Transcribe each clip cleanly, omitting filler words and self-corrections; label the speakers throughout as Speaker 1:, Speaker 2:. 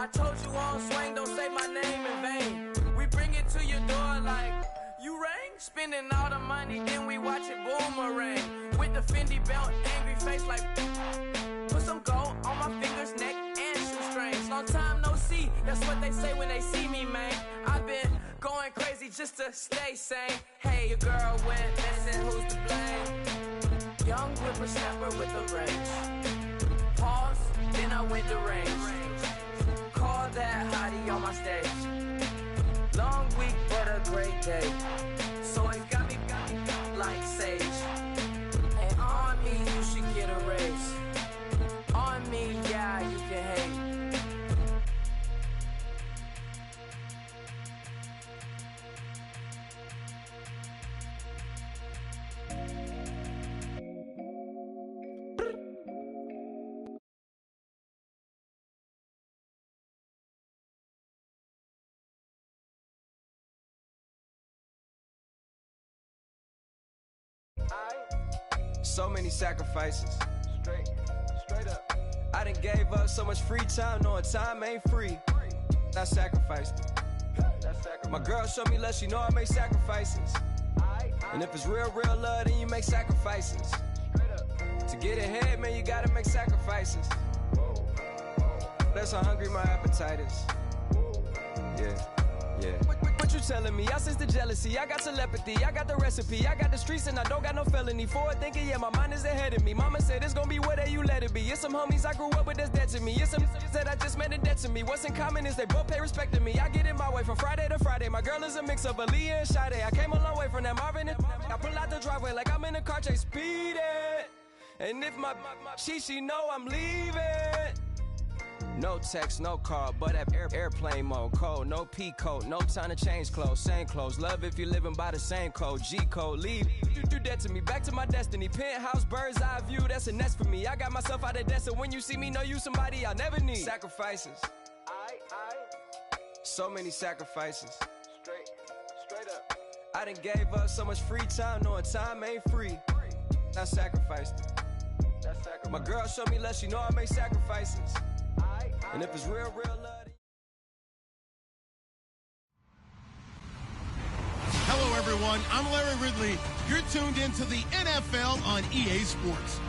Speaker 1: I told you on swing, don't say my name in vain. We bring it to your door like, you rang? Spending all the money, then we watch it boomerang. With the Fendi belt, angry face like, put some gold on my fingers, neck, and shoestrings. Long time no see, that's what they say when they see me, man. I've been going crazy just to stay sane. Hey, your girl went missing, who's to blame? Young whippersnapper with a rage. Pause, then I went to range. Call that hottie on my stage. Long week, but a great day. So it got me like sage. And on me, you should get a raise. On me, yeah, you can hate.
Speaker 2: So many sacrifices. Straight up. I done gave up so much free time, knowing time ain't free. I sacrificed it. My girl showed me love, she know I make sacrifices. And if it's real love, then you make sacrifices. To get ahead, man, you gotta make sacrifices. That's how hungry my appetite is. Yeah. What you telling me? I sense the jealousy, I got telepathy, I got the recipe, I got the streets and I don't got no felony. Forward thinking, yeah, my mind is ahead of me. Mama said it's gonna be whatever you let it be. It's some homies I grew up with that's dead to me. It's some that I just met in debt to me. What's in common is they both pay respect to me. I get in my way from Friday to Friday. My girl is a mix of Aaliyah and Sade. I came a long way from that Marvin and I pull out the driveway like I'm in a car chase speeding. And if my she know I'm leaving. No text, no call, but at airplane mode. Code, no P code, no time to change clothes. Same clothes, love if you're living by the same code. G code, leave, you do that to me. Back to my destiny, penthouse, bird's eye view, that's a nest for me. I got myself out of debt, so when you see me, know you somebody I'll never need. Sacrifices, so many sacrifices. Straight up. I done gave up so much free time, knowing time ain't free. I sacrificed it. My girl showed me love, she know I make sacrifices. And if it's real love.
Speaker 3: Hello, everyone. I'm Larry Ridley. You're tuned into the NFL on EA Sports.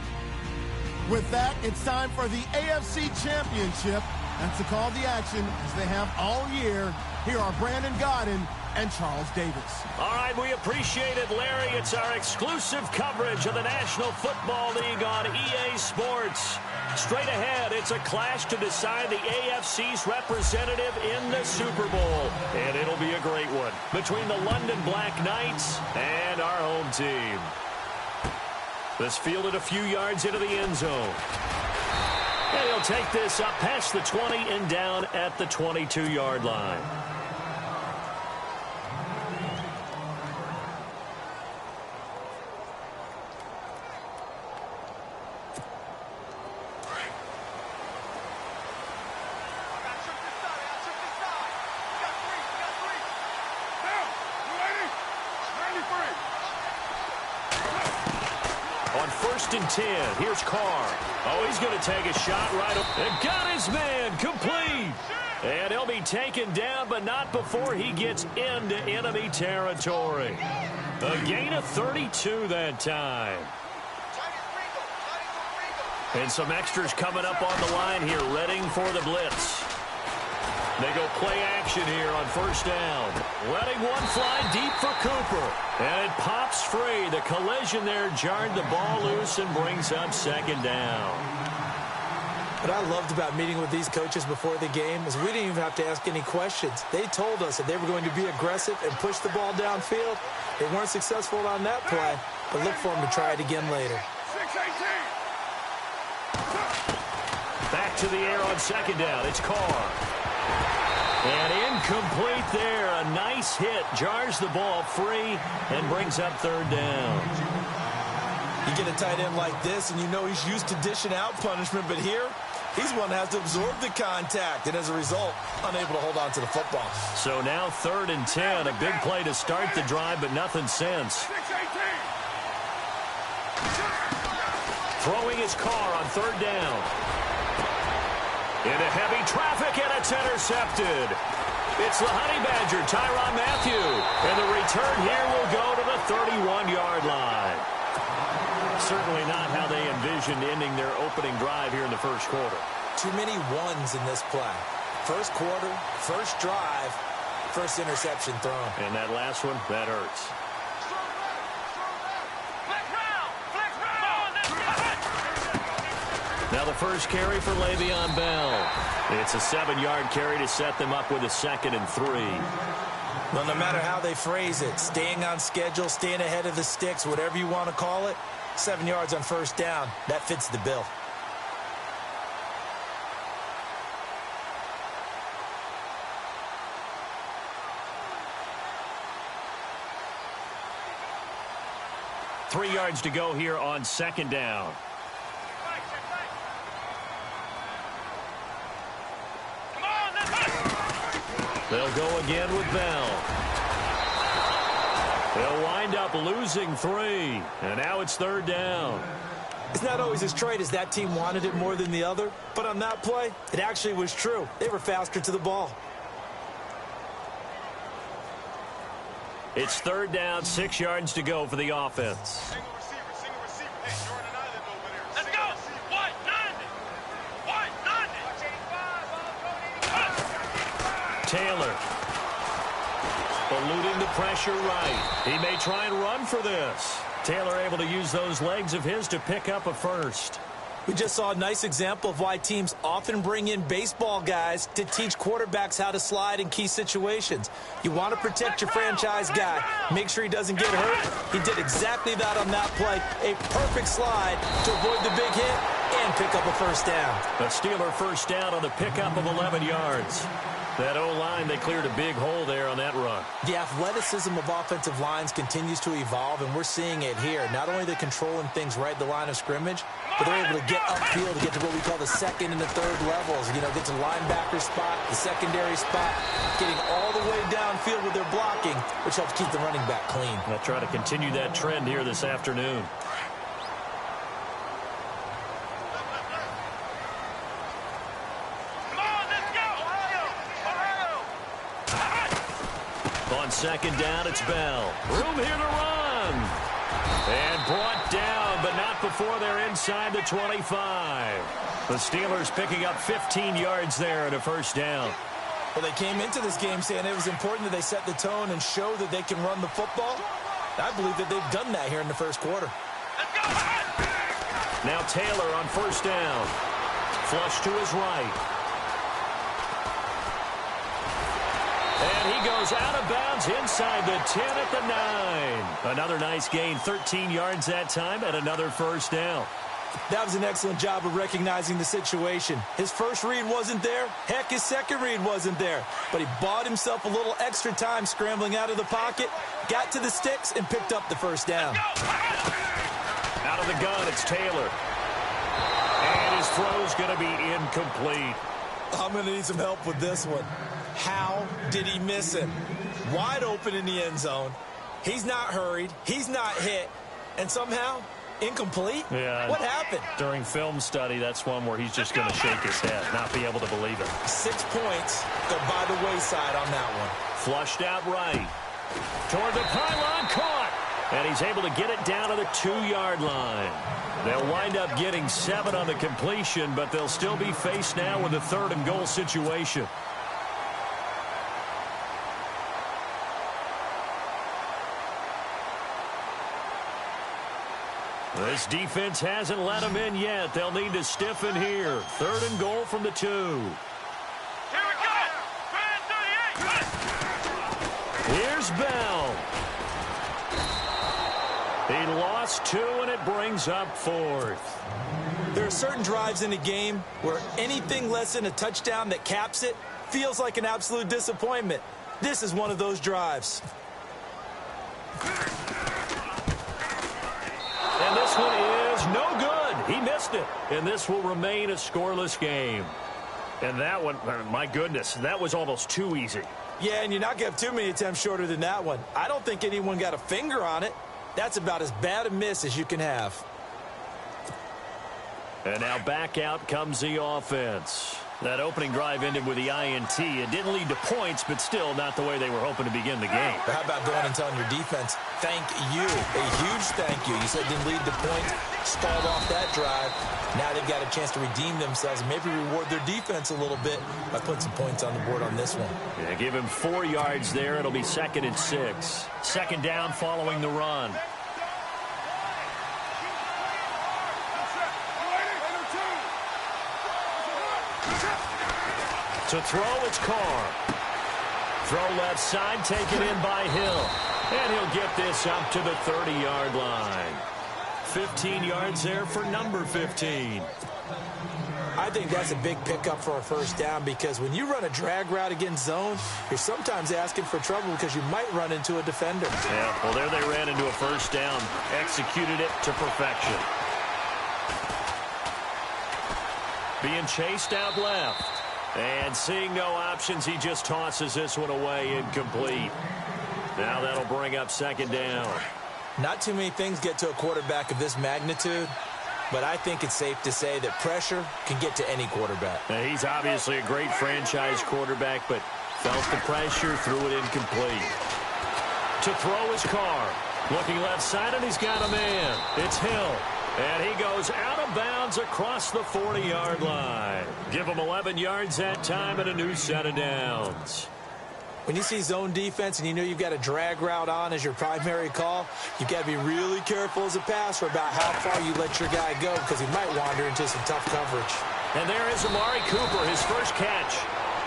Speaker 4: With that, it's time for the AFC Championship. That's the call of the action, as they have all year. Here are Brandon Gaudin and Charles Davis.
Speaker 5: All right, we appreciate it, Larry. It's our exclusive coverage of the National Football League on EA Sports. Straight ahead, it's a clash to decide the AFC's representative in the Super Bowl. And it'll be a great one between the London Black Knights and our home team. This fielded a few yards into the end zone. And he'll take this up past the 20 and down at the 22-yard line. On 1st and 10, here's Carr. Oh, he's going to take a shot right up. And got his man complete. And he'll be taken down, but not before he gets into enemy territory. A gain of 32 that time. And some extras coming up on the line here, readying for the blitz. They go play action here on 1st down. Letting one fly deep for Cooper. And it pops free. The collision there jarred the ball loose and brings up 2nd down.
Speaker 6: What I loved about meeting with these coaches before the game is we didn't even have to ask any questions. They told us that they were going to be aggressive and push the ball downfield. They weren't successful on that play, but look for them to try it again later.
Speaker 5: Back to the air on 2nd down. It's Carr. And incomplete there. A nice hit. Jars the ball free and brings up 3rd down.
Speaker 7: You get a tight end like this, and you know he's used to dishing out punishment, but here, he's one that has to absorb the contact, and as a result, unable to hold on to the football.
Speaker 5: So now 3rd and 10. A big play to start the drive, but nothing since. Throwing his Carr on 3rd down. Into heavy traffic, and it's intercepted. It's the Honey Badger, Tyrann Mathieu. And the return here will go to the 31-yard line. Certainly not how they envisioned ending their opening drive here in the first quarter.
Speaker 6: Too many ones in this play. First quarter, first drive, first interception thrown.
Speaker 5: And that last one, that hurts. Now the first carry for Le'Veon Bell. It's a 7-yard carry to set them up with a 2nd and 3.
Speaker 6: Well, no matter how they phrase it, staying on schedule, staying ahead of the sticks, whatever you want to call it, 7 yards on first down, that fits the bill.
Speaker 5: Three yards to go here on 2nd down. They'll go again with Bell. They'll wind up losing 3. And now it's 3rd down.
Speaker 6: It's not always as straight as that team wanted it more than the other. But on that play, it actually was true. They were faster to the ball.
Speaker 5: It's 3rd down, 6 yards to go for the offense.
Speaker 1: Let's go.
Speaker 5: Taylor. Eluding the pressure right. He may try and run for this. Taylor able to use those legs of his to pick up a first.
Speaker 6: We just saw a nice example of why teams often bring in baseball guys to teach quarterbacks how to slide in key situations. You want to protect your franchise guy. Make sure he doesn't get hurt. He did exactly that on that play. A perfect slide to avoid the big hit and pick up a first down.
Speaker 5: A Steeler first down on the pickup of 11 yards. That O-line, they cleared a big hole there on that run.
Speaker 6: The athleticism of offensive lines continues to evolve, and we're seeing it here. Not only they're controlling things right at the line of scrimmage, but they're able to get upfield to get to what we call the 2nd and the 3rd levels. You know, get to the linebacker spot, the secondary spot, getting all the way downfield with their blocking, which helps keep the running back clean.
Speaker 5: They'll try to continue that trend here this afternoon. On 2nd down, it's Bell. Room here to run. And brought down, but not before they're inside the 25. The Steelers picking up 15 yards there and a first down.
Speaker 6: Well, they came into this game saying it was important that they set the tone and show that they can run the football. I believe that they've done that here in the first quarter.
Speaker 5: Now Taylor on first down. Flush to his right. And he goes out of bounds inside the 10 at the 9. Another nice gain, 13 yards that time, and another first down.
Speaker 6: That was an excellent job of recognizing the situation. His first read wasn't there. Heck, his second read wasn't there. But he bought himself a little extra time scrambling out of the pocket, got to the sticks, and picked up the first down.
Speaker 5: Out of the gun, it's Taylor. And his throw's going to be incomplete.
Speaker 6: I'm going to need some help with this one. How did he miss him? Wide open in the end zone. He's not hurried. He's not hit. And somehow, incomplete?
Speaker 5: Yeah.
Speaker 6: What happened?
Speaker 5: During film study, that's one where he's just going to shake his head, not be able to believe it.
Speaker 6: 6 points go by the wayside on that one.
Speaker 5: Flushed out right. Toward the pylon, caught. And he's able to get it down to the 2-yard line. They'll wind up getting 7 on the completion, but they'll still be faced now with a 3rd and goal situation. This defense hasn't let them in yet. They'll need to stiffen here. 3rd and goal from the 2.
Speaker 1: Here we go. Grand 38.
Speaker 5: Here's Bell. He lost 2, and it brings up 4th.
Speaker 6: There are certain drives in a game where anything less than a touchdown that caps it feels like an absolute disappointment. This is one of those drives.
Speaker 5: And this one is no good. He missed it. And this will remain a scoreless game. And that one, my goodness, that was almost too easy.
Speaker 6: Yeah, and you're not going to have too many attempts shorter than that one. I don't think anyone got a finger on it. That's about as bad a miss as you can have.
Speaker 5: And now back out comes the offense. That opening drive ended with the INT. It didn't lead to points, but still not the way they were hoping to begin the game.
Speaker 7: But how about going and telling your defense, thank you, a huge thank you. You said it didn't lead to points, stalled off that drive. Now they've got a chance to redeem themselves and maybe reward their defense a little bit by putting some points on the board on this one.
Speaker 5: Yeah, give him 4 yards there. It'll be 2nd and 6. Second down following the run. To throw, it's Carr. Throw left side, taken in by Hill. And he'll get this up to the 30-yard line. 15 yards there for number 15.
Speaker 7: I think that's a big pickup for a first down because when you run a drag route against zone, you're sometimes asking for trouble because you might run into a defender.
Speaker 5: Yeah, well, there they ran into a first down. Executed it to perfection. Being chased out left. And seeing no options, he just tosses this one away, incomplete. Now that'll bring up 2nd down.
Speaker 7: Not too many things get to a quarterback of this magnitude, but I think it's safe to say that pressure can get to any quarterback.
Speaker 5: Now, he's obviously a great franchise quarterback, but felt the pressure, threw it incomplete. To throw is Carr. Looking left side, and he's got a man. It's Hill. And he goes out of bounds across the 40-yard line. Give him 11 yards that time and a new set of downs.
Speaker 7: When you see zone defense and you know you've got a drag route on as your primary call, you've got to be really careful as a passer about how far you let your guy go because he might wander into some tough coverage.
Speaker 5: And there is Amari Cooper, his first catch.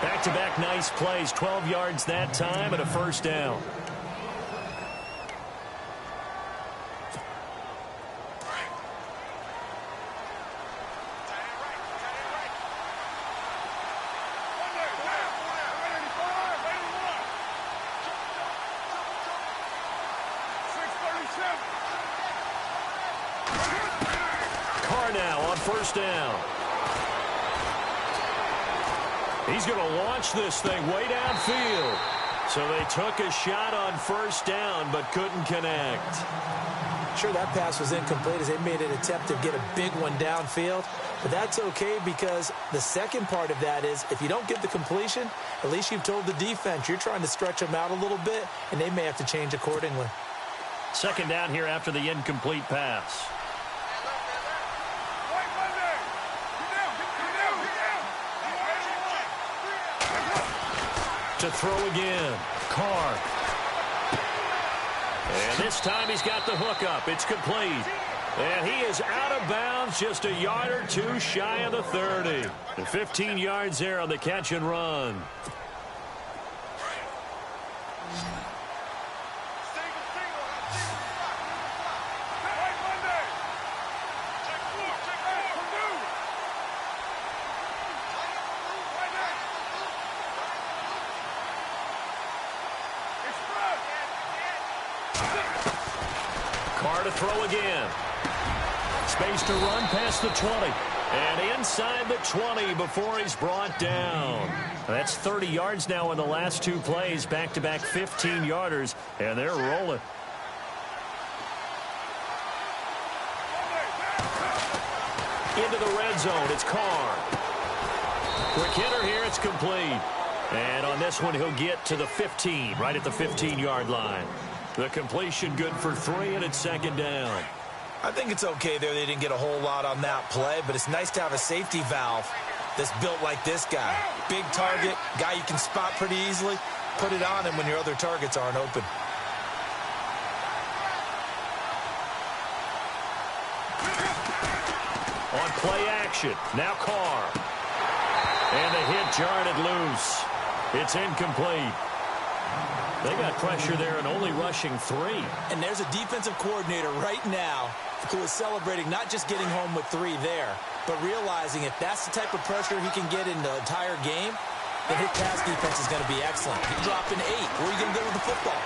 Speaker 5: Back-to-back nice plays, 12 yards that time and a first down. Now on first down. He's going to launch this thing way downfield. So they took a shot on first down but couldn't connect.
Speaker 7: Sure, that pass was incomplete as they made an attempt to get a big one downfield. But that's okay because the second part of that is if you don't get the completion, at least you've told the defense you're trying to stretch them out a little bit, and they may have to change accordingly.
Speaker 5: 2nd down here after the incomplete pass. To throw again, Carr. And this time he's got the hook up. It's complete. And he is out of bounds just a yard or two shy of the 30. And 15 yards there on the catch and run. Carr to throw again. Space to run past the 20. And inside the 20 before he's brought down. That's 30 yards now in the last 2 plays. Back-to-back 15-yarders. And they're rolling. Into the red zone. It's Carr. Quick hitter here. It's complete. And on this one, he'll get to the 15, right at the 15-yard line. The completion good for 3, and it's 2nd down.
Speaker 7: I think it's okay there. They didn't get a whole lot on that play, but it's nice to have a safety valve that's built like this guy. Big target, guy you can spot pretty easily. Put it on him when your other targets aren't open.
Speaker 5: On play action, now Carr. And the hit jarred it loose. It's incomplete. They got pressure there and only rushing 3.
Speaker 7: And there's a defensive coordinator right now who is celebrating not just getting home with 3 there, but realizing if that's the type of pressure he can get in the entire game, then his pass defense is going to be excellent. He dropped an 8. Where are you going to go with the football?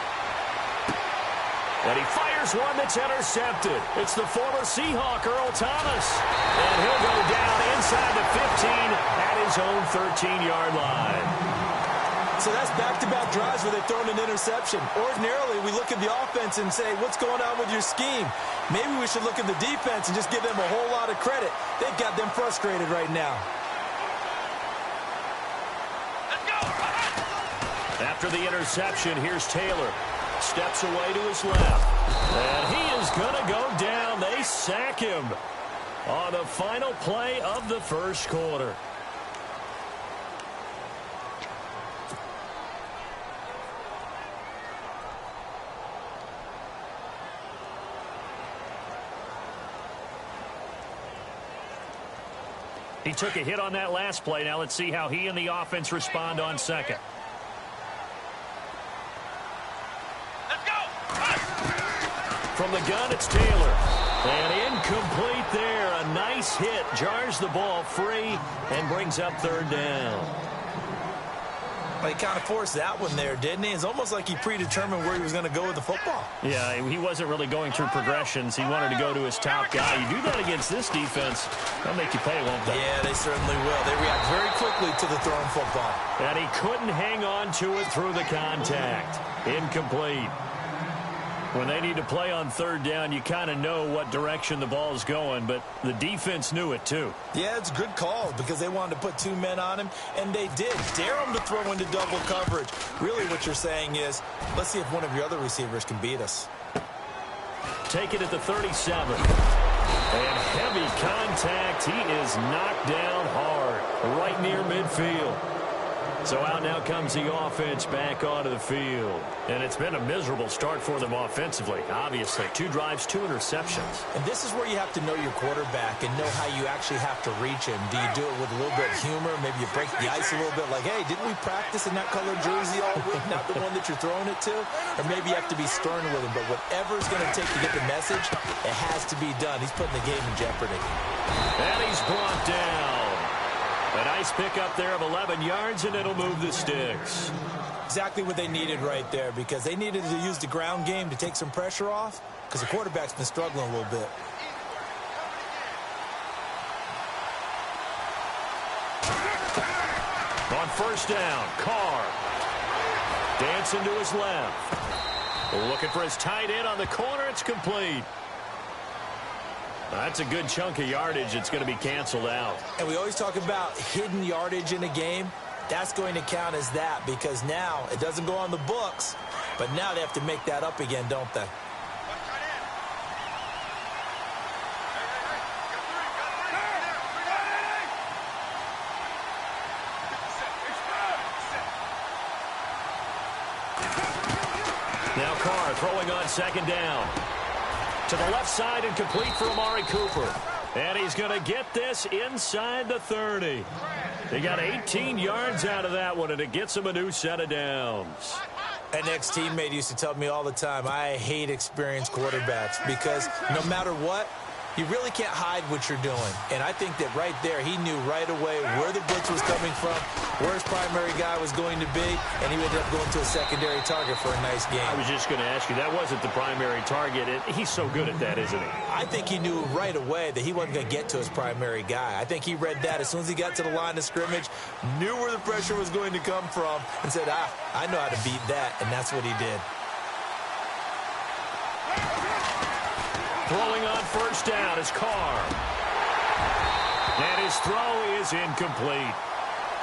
Speaker 5: And he fires one that's intercepted. It's the former Seahawk, Earl Thomas. And he'll go down inside the 15 at his own 13-yard line.
Speaker 7: So that's back-to-back drives where they've thrown an interception. Ordinarily, we look at the offense and say, what's going on with your scheme? Maybe we should look at the defense and just give them a whole lot of credit. They've got them frustrated right now.
Speaker 5: After the interception, here's Taylor. Steps away to his left. And he is going to go down. They sack him on the final play of the first quarter. He took a hit on that last play. Now let's see how he and the offense respond on second.
Speaker 1: Let's go!
Speaker 5: From the gun, it's Taylor. And incomplete there. A nice hit. Jars the ball free and brings up third down.
Speaker 7: Well, he kind of forced that one there, didn't he? It's almost like he predetermined where he was going to go with the football.
Speaker 5: Yeah, he wasn't really going through progressions. He wanted to go to his top guy. You do that against this defense, they'll make you pay, won't they?
Speaker 7: Yeah, they certainly will. They react very quickly to the thrown football.
Speaker 5: And he couldn't hang on to it through the contact. Incomplete. When they need to play on third down, you kind of know what direction the ball is going, but the defense knew it too.
Speaker 7: Yeah, it's a good call because they wanted to put two men on him, and they did. Dare him to throw into double coverage. Really what you're saying is, let's see if one of your other receivers can beat us.
Speaker 5: Take it at the 37. And heavy contact. He is knocked down hard, right near midfield. So out now comes the offense back onto the field. And it's been a miserable start for them offensively, obviously. 2 drives, 2 interceptions.
Speaker 7: And this is where you have to know your quarterback and know how you actually have to reach him. Do you do it with a little bit of humor? Maybe you break the ice a little bit like, hey, didn't we practice in that colored jersey all week? Not the one that you're throwing it to? Or maybe you have to be stern with him. But whatever it's going to take to get the message, it has to be done. He's putting the game in jeopardy.
Speaker 5: And he's brought down. A nice pickup there of 11 yards, and it'll move the sticks.
Speaker 7: Exactly what they needed right there, because they needed to use the ground game to take some pressure off, because the quarterback's been struggling a little bit.
Speaker 5: On first down, Carr. Dancing to his left. Looking for his tight end on the corner. It's complete. That's a good chunk of yardage. It's going to be canceled out.
Speaker 7: And we always talk about hidden yardage in a game. That's going to count as that, because now it doesn't go on the books, but now they have to make that up again, don't they?
Speaker 5: Now Carr throwing on second down. To the left side and complete for Amari Cooper. And he's going to get this inside the 30. He got 18 yards out of that one, and it gets him a new set of downs.
Speaker 7: An ex-teammate used to tell me all the time, I hate experienced quarterbacks because no matter what, you really can't hide what you're doing. And I think that right there, he knew right away where the blitz was coming from, where his primary guy was going to be, and he ended up going to a secondary target for a nice game.
Speaker 5: I was just going to ask you, that wasn't the primary target. He's so good at that, isn't he?
Speaker 7: I think he knew right away that he wasn't going to get to his primary guy. I think he read that as soon as he got to the line of scrimmage, knew where the pressure was going to come from, and said, I know how to beat that, and that's what he did.
Speaker 5: Throwing on first down is Carr. And his throw is incomplete.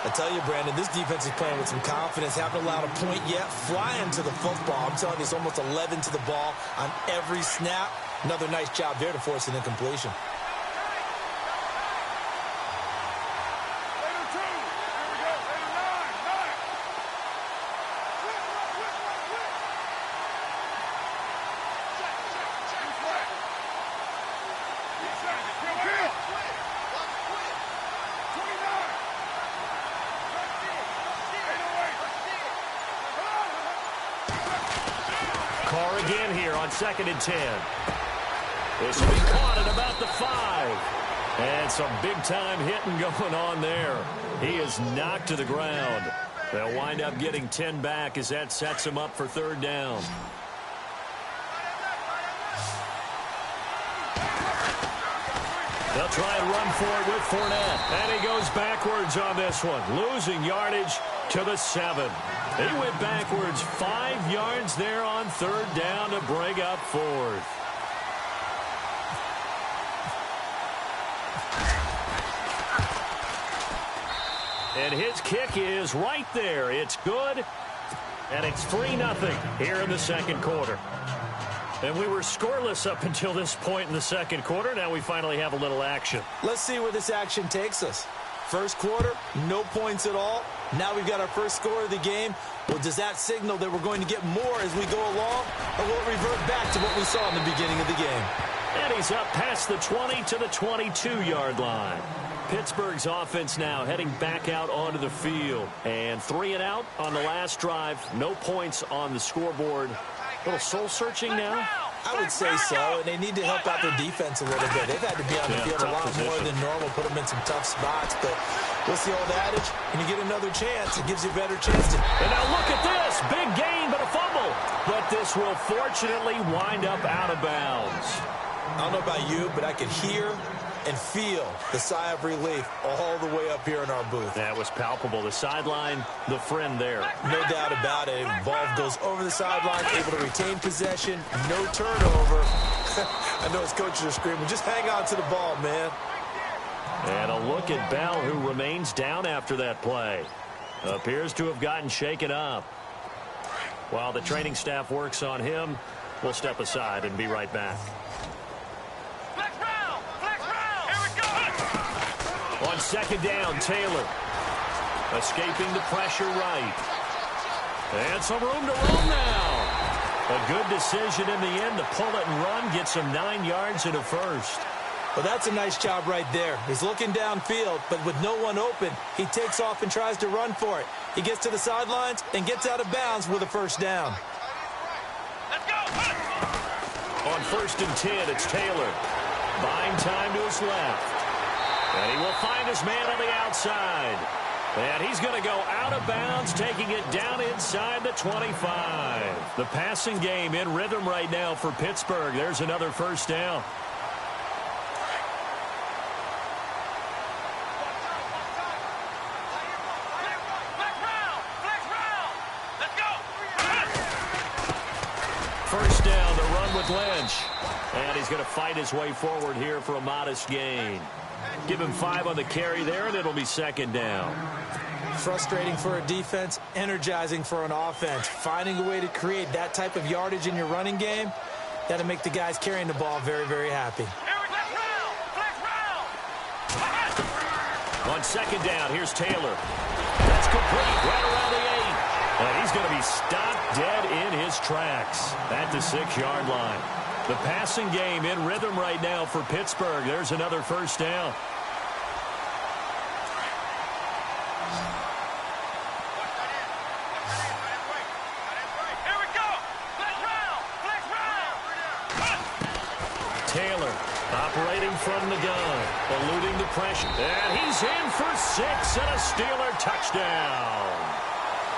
Speaker 7: I tell you, Brandon, this defense is playing with some confidence. Haven't allowed a point yet. Flying to the football. I'm telling you, it's almost 11 to the ball on every snap. Another nice job there to force an incompletion.
Speaker 5: Carr again here on 2nd and 10. This will be caught at about the 5. And some big-time hitting going on there. He is knocked to the ground. They'll wind up getting 10 back as that sets him up for third down. They'll try and run for it with Fournette. And he goes backwards on this one, losing yardage to the 7. He went backwards 5 yards there on third down to bring up fourth. And his kick is right there. It's good. And it's 3-0 here in the second quarter. And we were scoreless up until this point in the second quarter. Now we finally have a little action.
Speaker 7: Let's see where this action takes us. First quarter, no points at all. Now we've got our first score of the game. Well, does that signal that we're going to get more as we go along? Or will it revert back to what we saw in the beginning of the game?
Speaker 5: And he's up past the 20 to the 22-yard line. Pittsburgh's offense now heading back out onto the field. And 3 and out on the last drive. No points on the scoreboard. A little soul-searching now?
Speaker 7: I would say so, and they need to help out their defense a little bit. They've had to be on the field a lot more than normal, put them in some tough spots. But what's the old adage? When you get another chance, it gives you a better chance to...
Speaker 5: And now look at this. Big gain, but a fumble. But this will fortunately wind up out of bounds.
Speaker 7: I don't know about you, but I could hear and feel the sigh of relief all the way up here in our booth.
Speaker 5: That was palpable. The sideline, the friend there.
Speaker 7: No doubt about it. Ball goes over the sideline, able to retain possession, no turnover. I know his coaches are screaming, just hang on to the ball, man.
Speaker 5: And a look at Bell, who remains down after that play. Appears to have gotten shaken up. While the training staff works on him, we'll step aside and be right back. On second down, Taylor. Escaping the pressure right. And some room to roam now. A good decision in the end to pull it and run. Gets him 9 yards and a first.
Speaker 7: Well, that's a nice job right there. He's looking downfield, but with no one open, he takes off and tries to run for it. He gets to the sidelines and gets out of bounds with a first down.
Speaker 1: Let's go.
Speaker 5: On 1st and 10, it's Taylor. Buying time to his left. And he will find his man on the outside. And he's going to go out of bounds, taking it down inside the 25. The passing game in rhythm right now for Pittsburgh. There's another first down. First down, the run with Lynch. And he's going to fight his way forward here for a modest gain. Give him 5 on the carry there, and it'll be second down.
Speaker 7: Frustrating for a defense, energizing for an offense. Finding a way to create that type of yardage in your running game, that'll make the guys carrying the ball very, very happy.
Speaker 5: On second down, here's Taylor. That's complete, right around the 8. And he's going to be stopped dead in his tracks at the 6-yard line. The passing game in rhythm right now for Pittsburgh. There's another first down. Taylor operating from the gun, eluding the pressure. And he's in for 6 and a Steeler touchdown.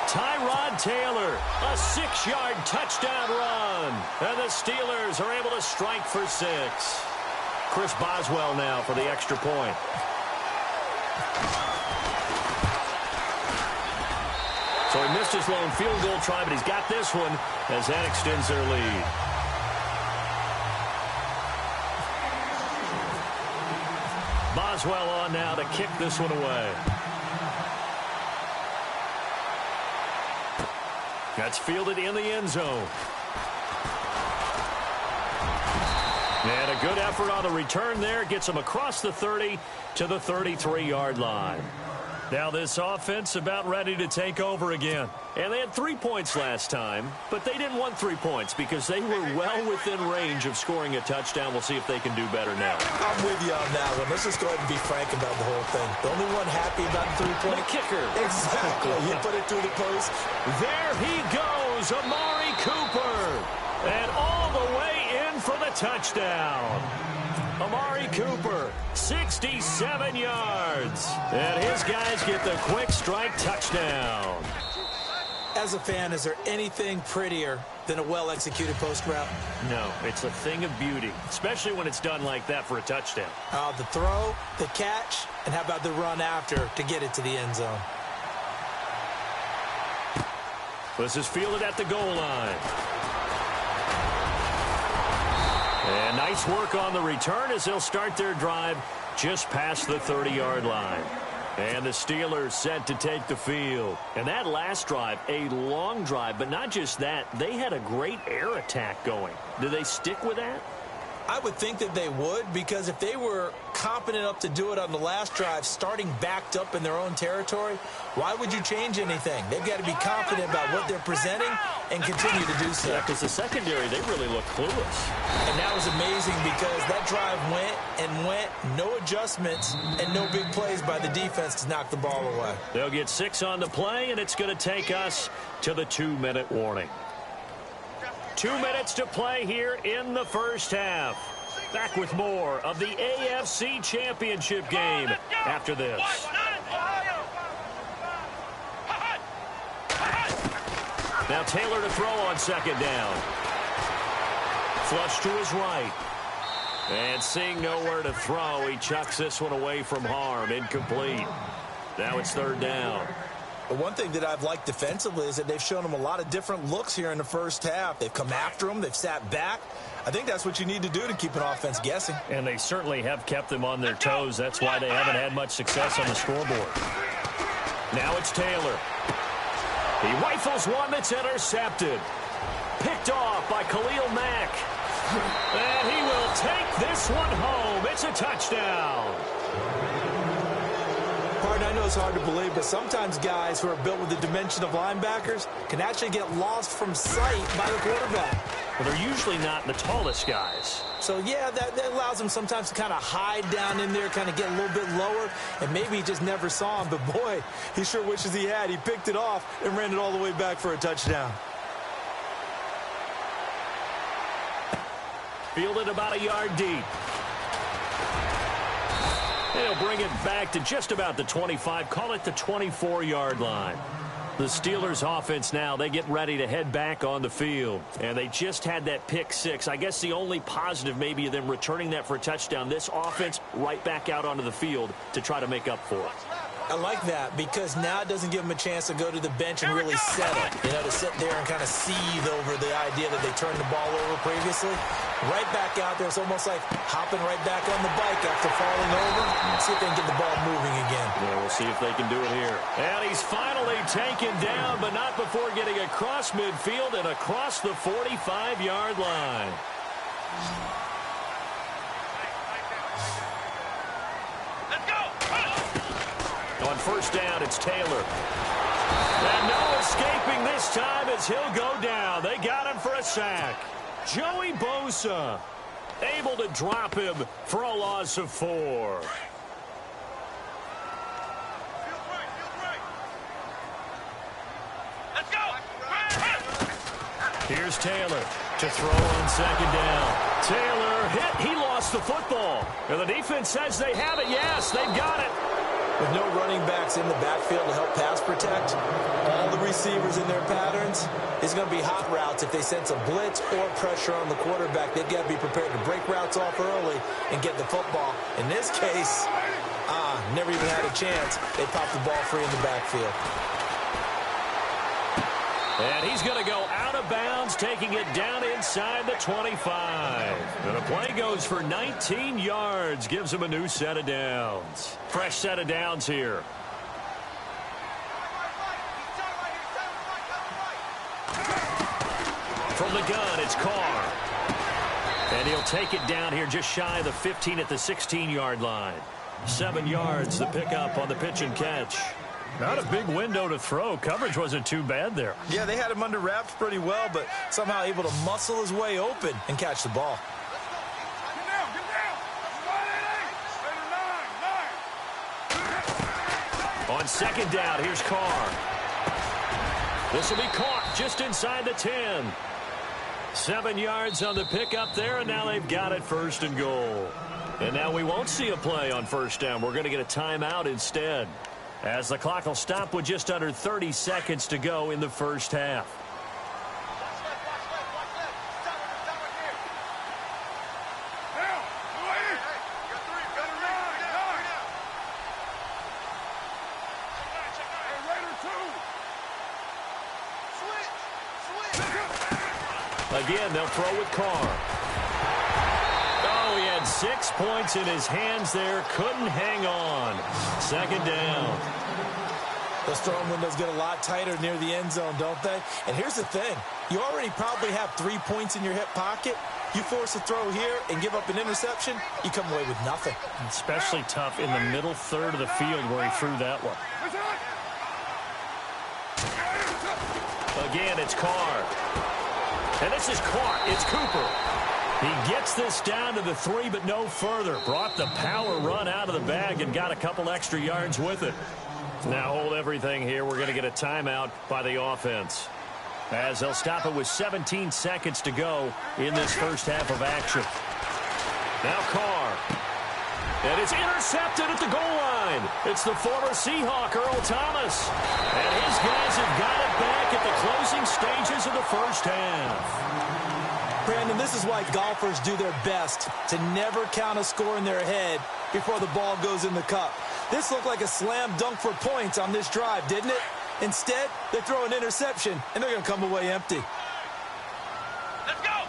Speaker 5: Tyrod Taylor, a 6-yard touchdown run. And the Steelers are able to strike for 6. Chris Boswell now for the extra point. So he missed his lone field goal try, but he's got this one as that extends their lead. Boswell on now to kick this one away. That's fielded in the end zone. And a good effort on the return there. Gets him across the 30 to the 33-yard line. Now this offense about ready to take over again. And they had 3 points last time, but they didn't want 3 points because they were well within range of scoring a touchdown. We'll see if they can do better now.
Speaker 7: I'm with you on that one. Let's just go ahead and be frank about the whole thing. The only one happy about the 3-point
Speaker 5: kicker.
Speaker 7: Exactly. You put it through the post.
Speaker 5: There he goes, Amari Cooper. And all the way in for the touchdown. Amari Cooper, 67 yards. And his guys get the quick strike touchdown.
Speaker 7: As a fan, is there anything prettier than a well-executed post route?
Speaker 5: No, it's a thing of beauty, especially when it's done like that for a touchdown.
Speaker 7: The throw, the catch, and how about the run after to get it to the end zone?
Speaker 5: This is fielded at the goal line. And nice work on the return as they'll start their drive just past the 30-yard line. And the Steelers set to take the field. And that last drive, a long drive, but not just that, they had a great air attack going. Do they stick with that?
Speaker 7: I would think that they would, because if they were competent enough to do it on the last drive, starting backed up in their own territory, why would you change anything? They've got to be confident about what they're presenting and continue to do so.
Speaker 5: Yeah, because the secondary, they really look clueless.
Speaker 7: And that was amazing because that drive went, no adjustments, and no big plays by the defense to knock the ball away.
Speaker 5: They'll get 6 on the play, and it's going to take us to the 2-minute warning. 2 minutes to play here in the first half. Back with more of the AFC Championship game after this. Now Taylor to throw on second down. Flush to his right. And seeing nowhere to throw, he chucks this one away from harm. Incomplete. Now it's third down.
Speaker 7: But one thing that I've liked defensively is that they've shown them a lot of different looks here in the first half. They've come after them. They've sat back. I think that's what you need to do to keep an offense guessing.
Speaker 5: And they certainly have kept them on their toes. That's why they haven't had much success on the scoreboard. Now it's Taylor. He rifles one that's intercepted. Picked off by Khalil Mack. And he will take this one home. It's a touchdown.
Speaker 7: I know it's hard to believe, but sometimes guys who are built with the dimension of linebackers can actually get lost from sight by the quarterback.
Speaker 5: Well, they're usually not the tallest guys.
Speaker 7: So, yeah, that allows them sometimes to kind of hide down in there, kind of get a little bit lower, and maybe he just never saw him. But, boy, he sure wishes he had. He picked it off and ran it all the way back for a touchdown.
Speaker 5: Fielded about a yard deep. They'll bring it back to just about the 25, call it the 24-yard line. The Steelers offense now, they get ready to head back on the field. And they just had that pick six. I guess the only positive maybe of them returning that for a touchdown. This offense right back out onto the field to try to make up for it.
Speaker 7: I like that because now it doesn't give them a chance to go to the bench and really settle. You know, to sit there and kind of seethe over the idea that they turned the ball over previously. Right back out there. It's almost like hopping right back on the bike after falling over. See if they can get the ball moving again.
Speaker 5: Yeah, we'll see if they can do it here. And he's finally taken down, but not before getting across midfield and across the 45-yard line. On first down, it's Taylor. And no escaping this time as he'll go down. They got him for a sack. Joey Bosa able to drop him for a loss of 4.
Speaker 1: Let's go.
Speaker 5: Here's Taylor to throw on second down. Taylor hit. He lost the football. And the defense says they have it. Yes, they've got it.
Speaker 7: With no running backs in the backfield to help pass protect, all the receivers in their patterns, it's going to be hot routes if they sense a blitz or pressure on the quarterback. They've got to be prepared to break routes off early and get the football. In this case, never even had a chance. They popped the ball free in the backfield.
Speaker 5: And he's going to go out of bounds, taking it down inside the 25. And the play goes for 19 yards, gives him a new set of downs. Fresh set of downs here. From the gun, it's Carr. And he'll take it down here just shy of the 15 at the 16-yard line. 7 yards, the pickup on the pitch and catch. Not a big window to throw. Coverage wasn't too bad there.
Speaker 7: Yeah, they had him under wraps pretty well, but somehow able to muscle his way open and catch the ball.
Speaker 5: On second down, here's Carr. This will be caught just inside the 10. 7 yards on the pickup there, and now they've got it first and goal. And now we won't see a play on first down. We're going to get a timeout instead, as the clock will stop with just under 30 seconds to go in the first half. Again, they'll throw with Carr. Oh, he had had 6 points in his hands there. Couldn't hang on. Second down.
Speaker 7: Those throwing windows get a lot tighter near the end zone, don't they? And here's the thing. You already probably have 3 points in your hip pocket. You force a throw here and give up an interception, you come away with nothing.
Speaker 5: Especially tough in the middle third of the field where he threw that one. Again, it's Carr. And this is Clark. It's Cooper. He gets this down to the 3, but no further. Brought the power run out of the bag and got a couple extra yards with it. Now hold everything here. We're going to get a timeout by the offense, as they'll stop it with 17 seconds to go in this first half of action. Now Carr. And it's intercepted at the goal line. It's the former Seahawk, Earl Thomas. And his guys have got it back at the closing stages of the first half.
Speaker 7: Brandon, this is why golfers do their best to never count a score in their head before the ball goes in the cup. This looked like a slam dunk for points on this drive, didn't it? Instead, they throw an interception, and they're going to come away empty.
Speaker 1: Let's go!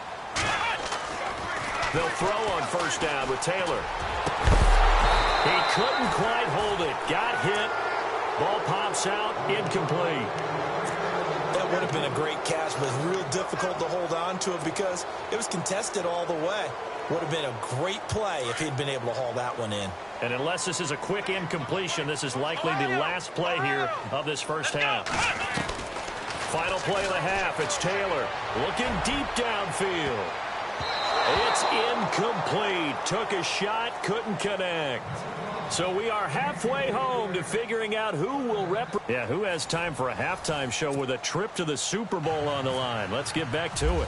Speaker 5: They'll throw on first down with Taylor. He couldn't quite hold it. Got hit. Ball pops out. Incomplete.
Speaker 7: That would have been a great catch, but it's real difficult to hold on to it because it was contested all the way. Would have been a great play if he'd been able to haul that one in.
Speaker 5: And unless this is a quick incompletion, this is likely the last play here of this first half. Final play of the half. It's Taylor looking deep downfield. It's incomplete. Took a shot, couldn't connect. So we are halfway home to figuring out who will who has time for a halftime show with a trip to the Super Bowl on the line. Let's get back to it.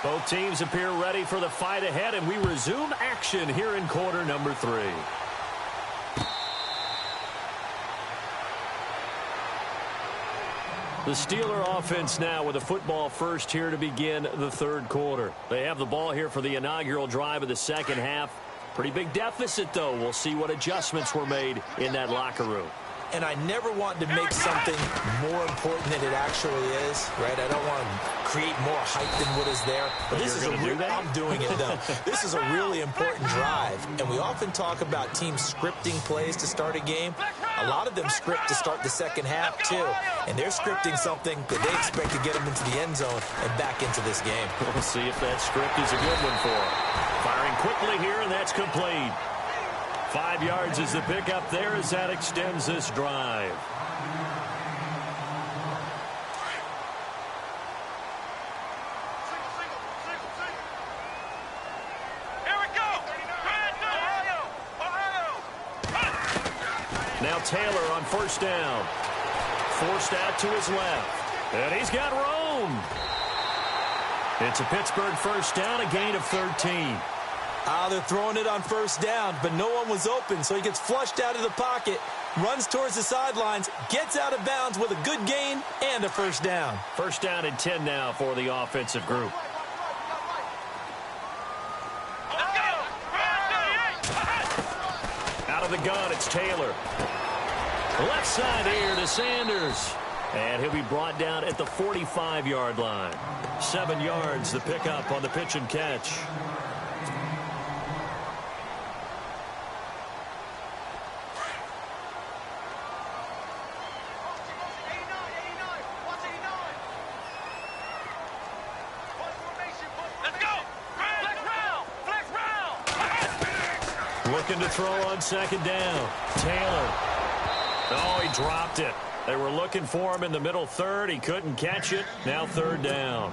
Speaker 5: Both teams appear ready for the fight ahead, and we resume action here in quarter number 3. The Steeler offense now with a football first here to begin the third quarter. They have the ball here for the inaugural drive of the second half. Pretty big deficit, though. We'll see what adjustments were made in that locker room.
Speaker 7: And I never want to make something more important than it actually is, right? I don't want to create more hype than what is there. But this is I'm doing it, though. This is a really important drive. And we often talk about teams scripting plays to start a game. A lot of them script to start the second half, too. And they're scripting something that they expect to get them into the end zone and back into this game.
Speaker 5: We'll see if that script is a good one for them. Firing quickly here, and that's complete. 5 yards is the pickup there as that extends this drive.
Speaker 1: Here we go!
Speaker 5: Now Taylor on first down. Forced out to his left. And he's got room. It's a Pittsburgh first down, a gain of 13.
Speaker 7: They're throwing it on first down, but no one was open, so he gets flushed out of the pocket, runs towards the sidelines, gets out of bounds with a good gain and a first down.
Speaker 5: First down and 10 now for the offensive group. Out of the gun, it's Taylor. Left side here to Sanders. And he'll be brought down at the 45-yard line. 7 yards, the pickup on the pitch and catch. Looking to throw on second down. Taylor. Oh, he dropped it. They were looking for him in the middle third. He couldn't catch it. Now third down.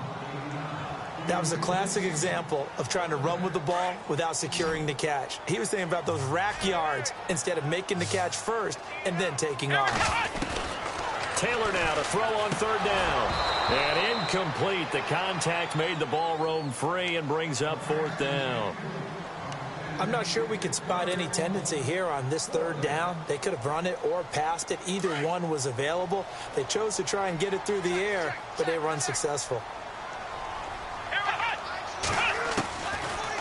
Speaker 7: That was a classic example of trying to run with the ball without securing the catch. He was thinking about those rack yards instead of making the catch first and then taking off.
Speaker 5: Taylor now to throw on third down. And incomplete. The contact made the ball roam free and brings up fourth down.
Speaker 7: I'm not sure we could spot any tendency here on this third down. They could have run it or passed it. Either one was available. They chose to try and get it through the air, but they were unsuccessful.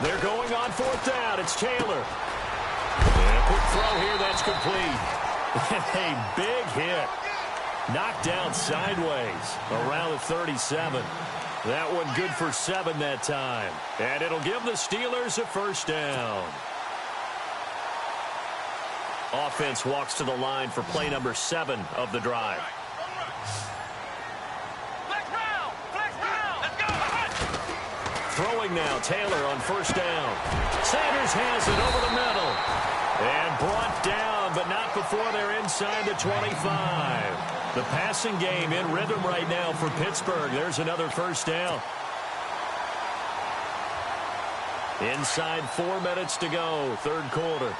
Speaker 5: They're going on fourth down. It's Taylor. And a quick throw here. That's complete. A big hit. Knocked down sideways around the 37. That one good for 7 that time. And it'll give the Steelers a first down. Offense walks to the line for play number 7 of the drive. Throwing now, Taylor on first down. Sanders has it over the middle. And brought down, but not before they're inside the 25. The passing game in rhythm right now for Pittsburgh. There's another first down. Inside 4 minutes to go, third quarter.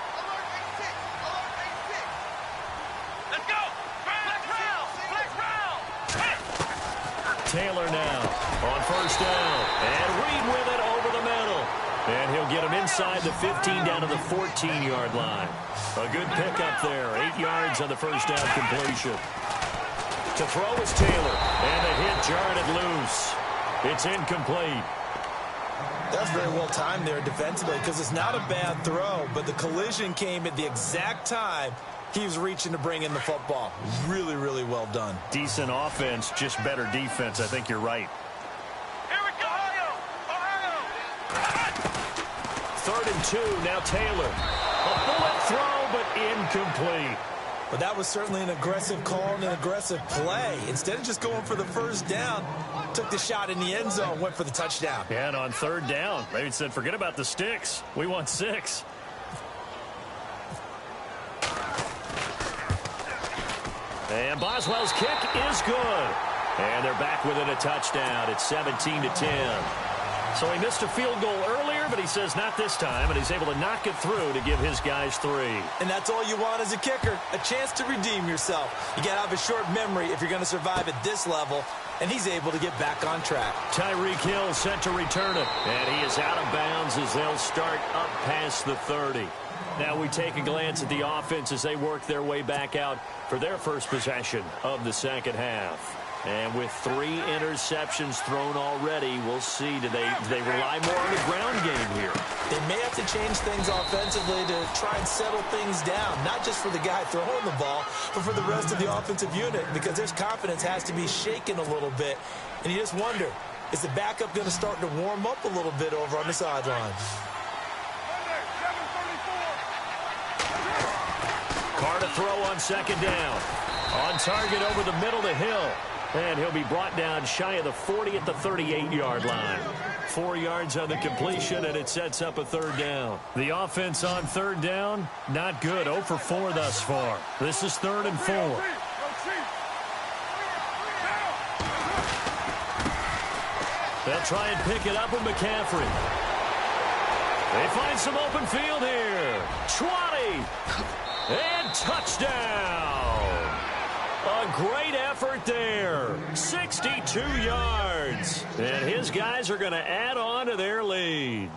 Speaker 5: Taylor now on first down. And Reed with it over the middle. And he'll get him inside the 15 down to the 14-yard line. A good pickup there. 8 yards on the first down completion. To throw is Taylor. And the hit jarred it loose. It's incomplete.
Speaker 7: That's very well timed there defensively because it's not a bad throw, but the collision came at the exact time he was reaching to bring in the football. Really, really well done.
Speaker 5: Decent offense, just better defense. I think you're right.
Speaker 1: Here we go, Ohio!
Speaker 5: 3rd and 2, now Taylor. A bullet throw, but incomplete.
Speaker 7: But that was certainly an aggressive call and an aggressive play. Instead of just going for the first down, took the shot in the end zone, went for the touchdown.
Speaker 5: Yeah, and on 3rd down, they said, forget about the sticks. We want 6. And Boswell's kick is good. And they're back within a touchdown. It's 17-10. So he missed a field goal earlier, but he says not this time, and he's able to knock it through to give his guys 3.
Speaker 7: And that's all you want as a kicker, a chance to redeem yourself. You got to have a short memory if you're going to survive at this level, and he's able to get back on track.
Speaker 5: Tyreek Hill set to return it, and he is out of bounds as they'll start up past the 30. Now we take a glance at the offense as they work their way back out for their first possession of the second half. And with 3 interceptions thrown already, we'll see. Do they rely more on the ground game here?
Speaker 7: They may have to change things offensively to try and settle things down, not just for the guy throwing the ball, but for the rest of the offensive unit, because their confidence has to be shaken a little bit. And you just wonder, is the backup going to start to warm up a little bit over on the sideline?
Speaker 5: Carr to throw on second down. On target over the middle to Hill. And he'll be brought down shy of the 40 at the 38-yard line. 4 yards on the completion, and it sets up a 3rd down. The offense on 3rd down, not good. 0 for 4 thus far. This is 3rd and 4. They'll try and pick it up with McCaffrey. They find some open field here. 20. And touchdown. A great effort there. 62 yards. And his guys are going to add on to their lead.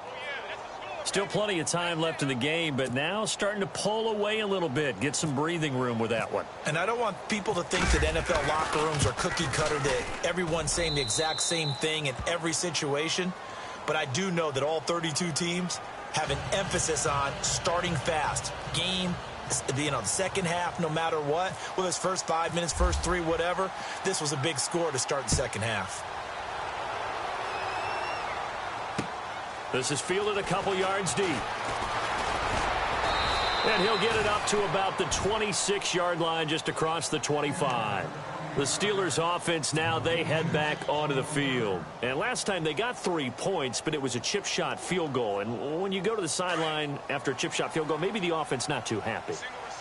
Speaker 5: Still plenty of time left in the game, but now starting to pull away a little bit. Get some breathing room with that one.
Speaker 7: And I don't want people to think that NFL locker rooms are cookie cutter, that everyone's saying the exact same thing in every situation. But I do know that all 32 teams have an emphasis on starting fast. Game, the second half, no matter what, whether it's first 5 minutes, first 3, whatever, this was a big score to start the second half.
Speaker 5: This is fielded a couple yards deep. And he'll get it up to about the 26-yard line, just across the 25. The Steelers offense now, they head back onto the field. And last time they got 3 points, but it was a chip shot field goal. And when you go to the sideline after a chip shot field goal, maybe the offense not too happy.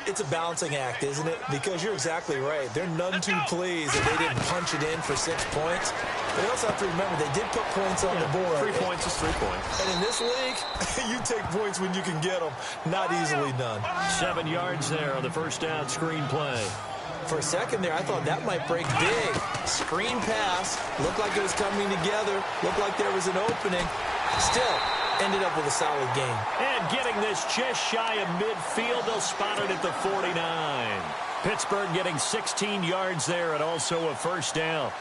Speaker 7: It's a balancing act, isn't it? Because you're exactly right. They're none too pleased that they didn't punch it in for 6 points. But they also have to remember they did put points on the board.
Speaker 5: 3 points is 3 points.
Speaker 7: And in this league, you take points when you can get them. Not easily done.
Speaker 5: 7 yards there on the first down screen play.
Speaker 7: For a second there, I thought that might break big. Screen pass. Looked like it was coming together. Looked like there was an opening. Still, ended up with a solid game.
Speaker 5: And getting this just shy of midfield, they'll spot it at the 49. Pittsburgh getting 16 yards there and also a first down.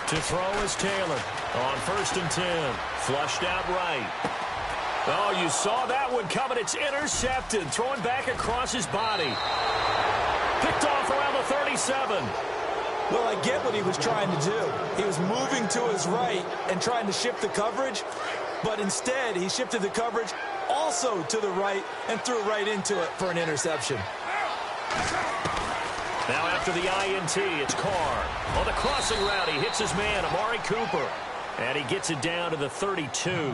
Speaker 5: To throw is Taylor on 1st and 10. Flushed out right. Oh, you saw that one coming. It's intercepted. Throwing back across his body. Picked off around the 37.
Speaker 7: Well, I get what he was trying to do. He was moving to his right and trying to shift the coverage, but instead he shifted the coverage also to the right and threw right into it for an interception.
Speaker 5: Now after the INT, it's Carr. On the crossing route, he hits his man, Amari Cooper. And he gets it down to the 32.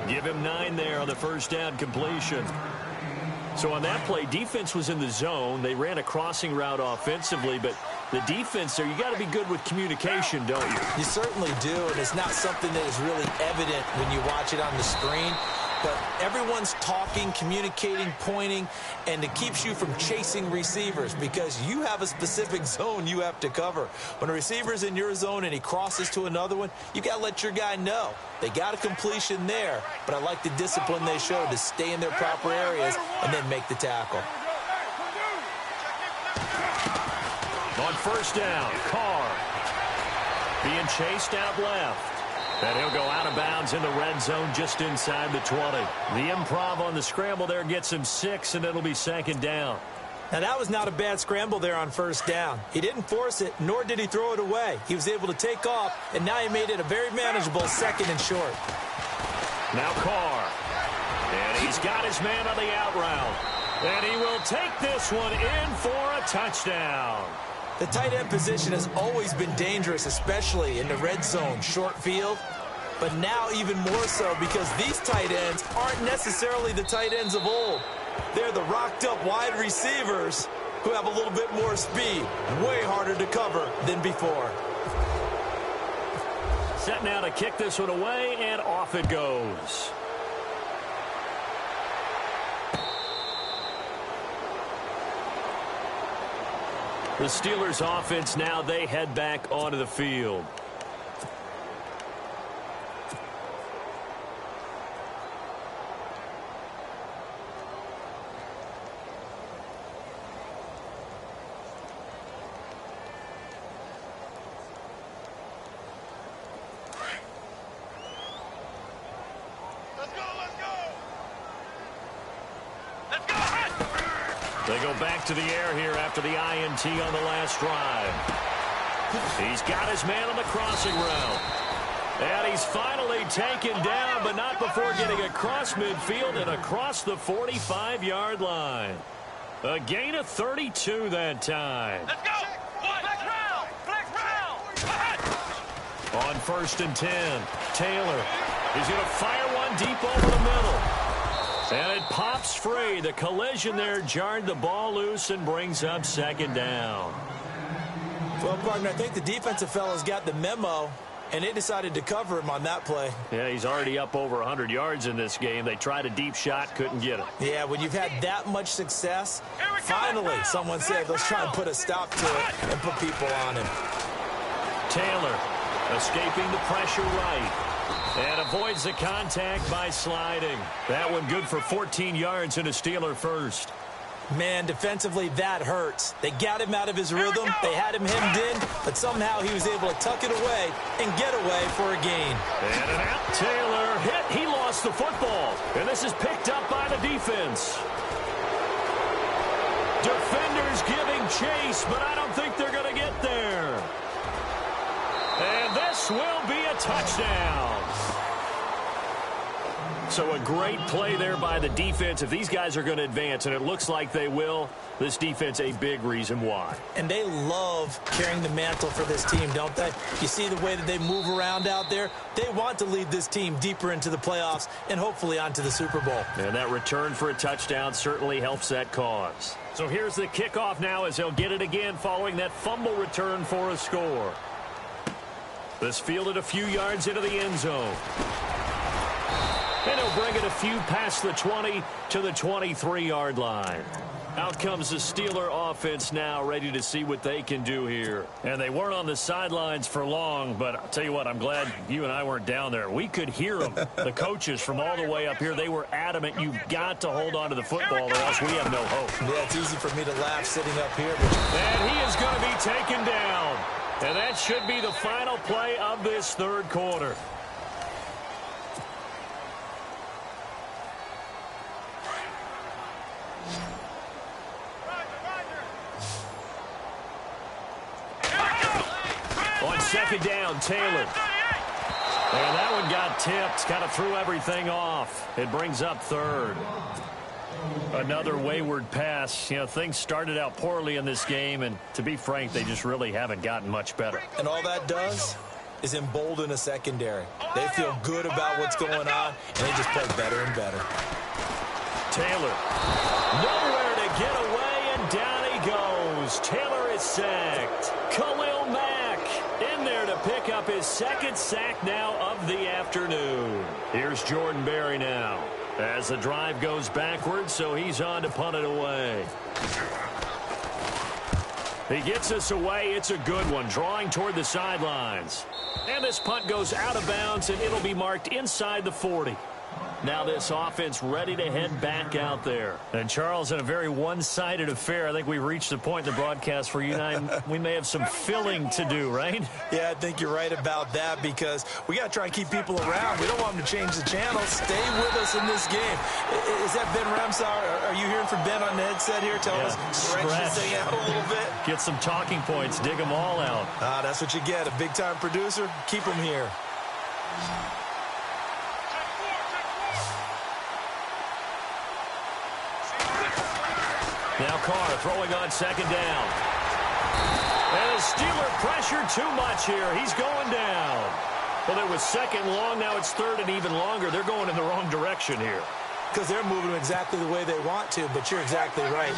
Speaker 5: Give him 9 there on the first down completion. So on that play, defense was in the zone. They ran a crossing route offensively, but the defense there, you got to be good with communication, don't you?
Speaker 7: You certainly do, and it's not something that is really evident when you watch it on the screen. But everyone's talking, communicating, pointing, and it keeps you from chasing receivers because you have a specific zone you have to cover. When a receiver's in your zone and he crosses to another one, you got to let your guy know. They got a completion there, but I like the discipline they showed to stay in their proper areas and then make the tackle.
Speaker 5: On first down, Carr being chased out left. And he'll go out of bounds in the red zone just inside the 20. The improv on the scramble there gets him 6, and it'll be 2nd down.
Speaker 7: Now, that was not a bad scramble there on first down. He didn't force it, nor did he throw it away. He was able to take off, and now he made it a very manageable 2nd and short.
Speaker 5: Now Carr. And he's got his man on the out route. And he will take this one in for a touchdown.
Speaker 7: The tight end position has always been dangerous, especially in the red zone, short field. But now even more so because these tight ends aren't necessarily the tight ends of old. They're the rocked-up wide receivers who have a little bit more speed, way harder to cover than before.
Speaker 5: Set now to kick this one away, and off it goes. The Steelers offense now, they head back onto the field. They go back to the air here after the INT on the last drive. He's got his man on the crossing route. And he's finally taken down, but not before getting across midfield and across the 45-yard line. A gain of 32 that time.
Speaker 1: Let's go! Flex round! Flex round!
Speaker 5: On 1st and 10, Taylor is going to fire one deep over the middle. And it pops free. The collision there jarred the ball loose and brings up 2nd down.
Speaker 7: Well, partner, I think the defensive fellas got the memo, and they decided to cover him on that play.
Speaker 5: Yeah, he's already up over 100 yards in this game. They tried a deep shot, couldn't get it.
Speaker 7: Yeah, when you've had that much success, finally someone said, let's try and put a stop to it and put people on him.
Speaker 5: Taylor escaping the pressure right. And avoids the contact by sliding. That one good for 14 yards and a Steeler first.
Speaker 7: Man, defensively, that hurts. They got him out of his rhythm. They had him hemmed in, but somehow he was able to tuck it away and get away for a gain.
Speaker 5: And an out. Taylor hit. He lost the football. And this is picked up by the defense. Defenders giving chase, but I don't think they're going to get there. And this will be a touchdown. So a great play there by the defense. If these guys are going to advance, and it looks like they will, this defense a big reason why.
Speaker 7: And they love carrying the mantle for this team, don't they? You see the way that they move around out there? They want to lead this team deeper into the playoffs and hopefully onto the Super Bowl.
Speaker 5: And that return for a touchdown certainly helps that cause. So here's the kickoff now as they'll get it again following that fumble return for a score. This fielded a few yards into the end zone. And he'll bring it a few past the 20 to the 23-yard line. Out comes the Steeler offense now, ready to see what they can do here. And they weren't on the sidelines for long, but I'll tell you what, I'm glad you and I weren't down there. We could hear them, the coaches from all the way up here. They were adamant, you've got to hold on to the football or else we have no hope.
Speaker 7: Yeah, it's easy for me to laugh sitting up here.
Speaker 5: And he is going to be taken down. And that should be the final play of this third quarter. On second down, Taylor. And that one got tipped, kind of threw everything off. It brings up third. Another wayward pass. You know, things started out poorly in this game, and to be frank, they just really haven't gotten much better.
Speaker 7: And all that does is embolden a secondary. They feel good about what's going on, and they just play better and better.
Speaker 5: Taylor, nowhere to get away, and down he goes. Taylor is sacked. Khalil Mack in there to pick up his second sack now of the afternoon. Here's Jordan Berry now as the drive goes backwards, so he's on to punt it away. He gets us away. It's a good one, drawing toward the sidelines. And this punt goes out of bounds, and it'll be marked inside the 40. Now this offense ready to head back out there. And, Charles, in a very one-sided affair, I think we've reached the point in the broadcast where you and I, we may have some filling to do, right?
Speaker 7: Yeah, I think you're right about that because we got to try and keep people around. We don't want them to change the channel. Stay with us in this game. Is that Ben Ramsauer? Are you hearing from Ben on the headset here? Tell us, stretch this thing out a little bit.
Speaker 5: Get some talking points. Dig them all out.
Speaker 7: That's what you get. A big-time producer. Keep them here.
Speaker 5: Now Carr throwing on second down. And the Steeler pressure too much here. He's going down. Well, there was second long. Now it's third and even longer. They're going in the wrong direction here.
Speaker 7: Because they're moving exactly the way they want to, but you're exactly right.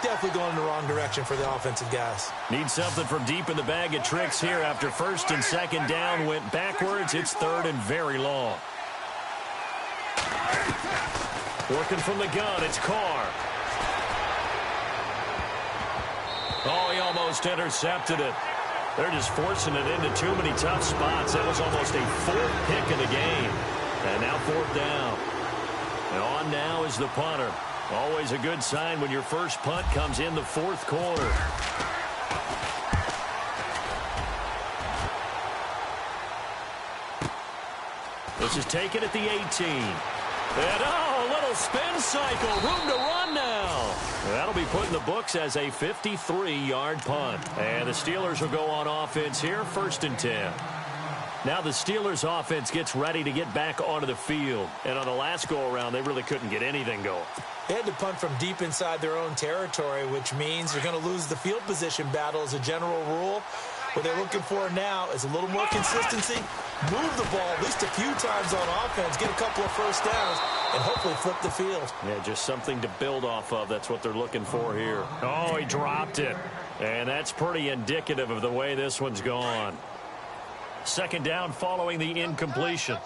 Speaker 7: Definitely going in the wrong direction for the offensive guys.
Speaker 5: Need something from deep in the bag of tricks here. After first and second down went backwards, it's third and very long. Working from the gun, it's Carr. Oh, he almost intercepted it. They're just forcing it into too many tough spots. That was almost a fourth pick of the game. And now fourth down. And on now is the punter. Always a good sign when your first punt comes in the fourth quarter. This is taken at the 18. And, a little spin cycle. Room to run now. That'll be put in the books as a 53-yard punt. And the Steelers will go on offense here, 1st and 10. Now the Steelers offense gets ready to get back onto the field. And on the last go-around, they really couldn't get anything going.
Speaker 7: They had to punt from deep inside their own territory, which means they're going to lose the field position battle as a general rule. What they're looking for now is a little more consistency, move the ball at least a few times on offense, get a couple of first downs, and hopefully flip the field.
Speaker 5: Yeah, just something to build off of. That's what they're looking for here. Oh, he dropped it. And that's pretty indicative of the way this one's gone. Second down following the incompletion.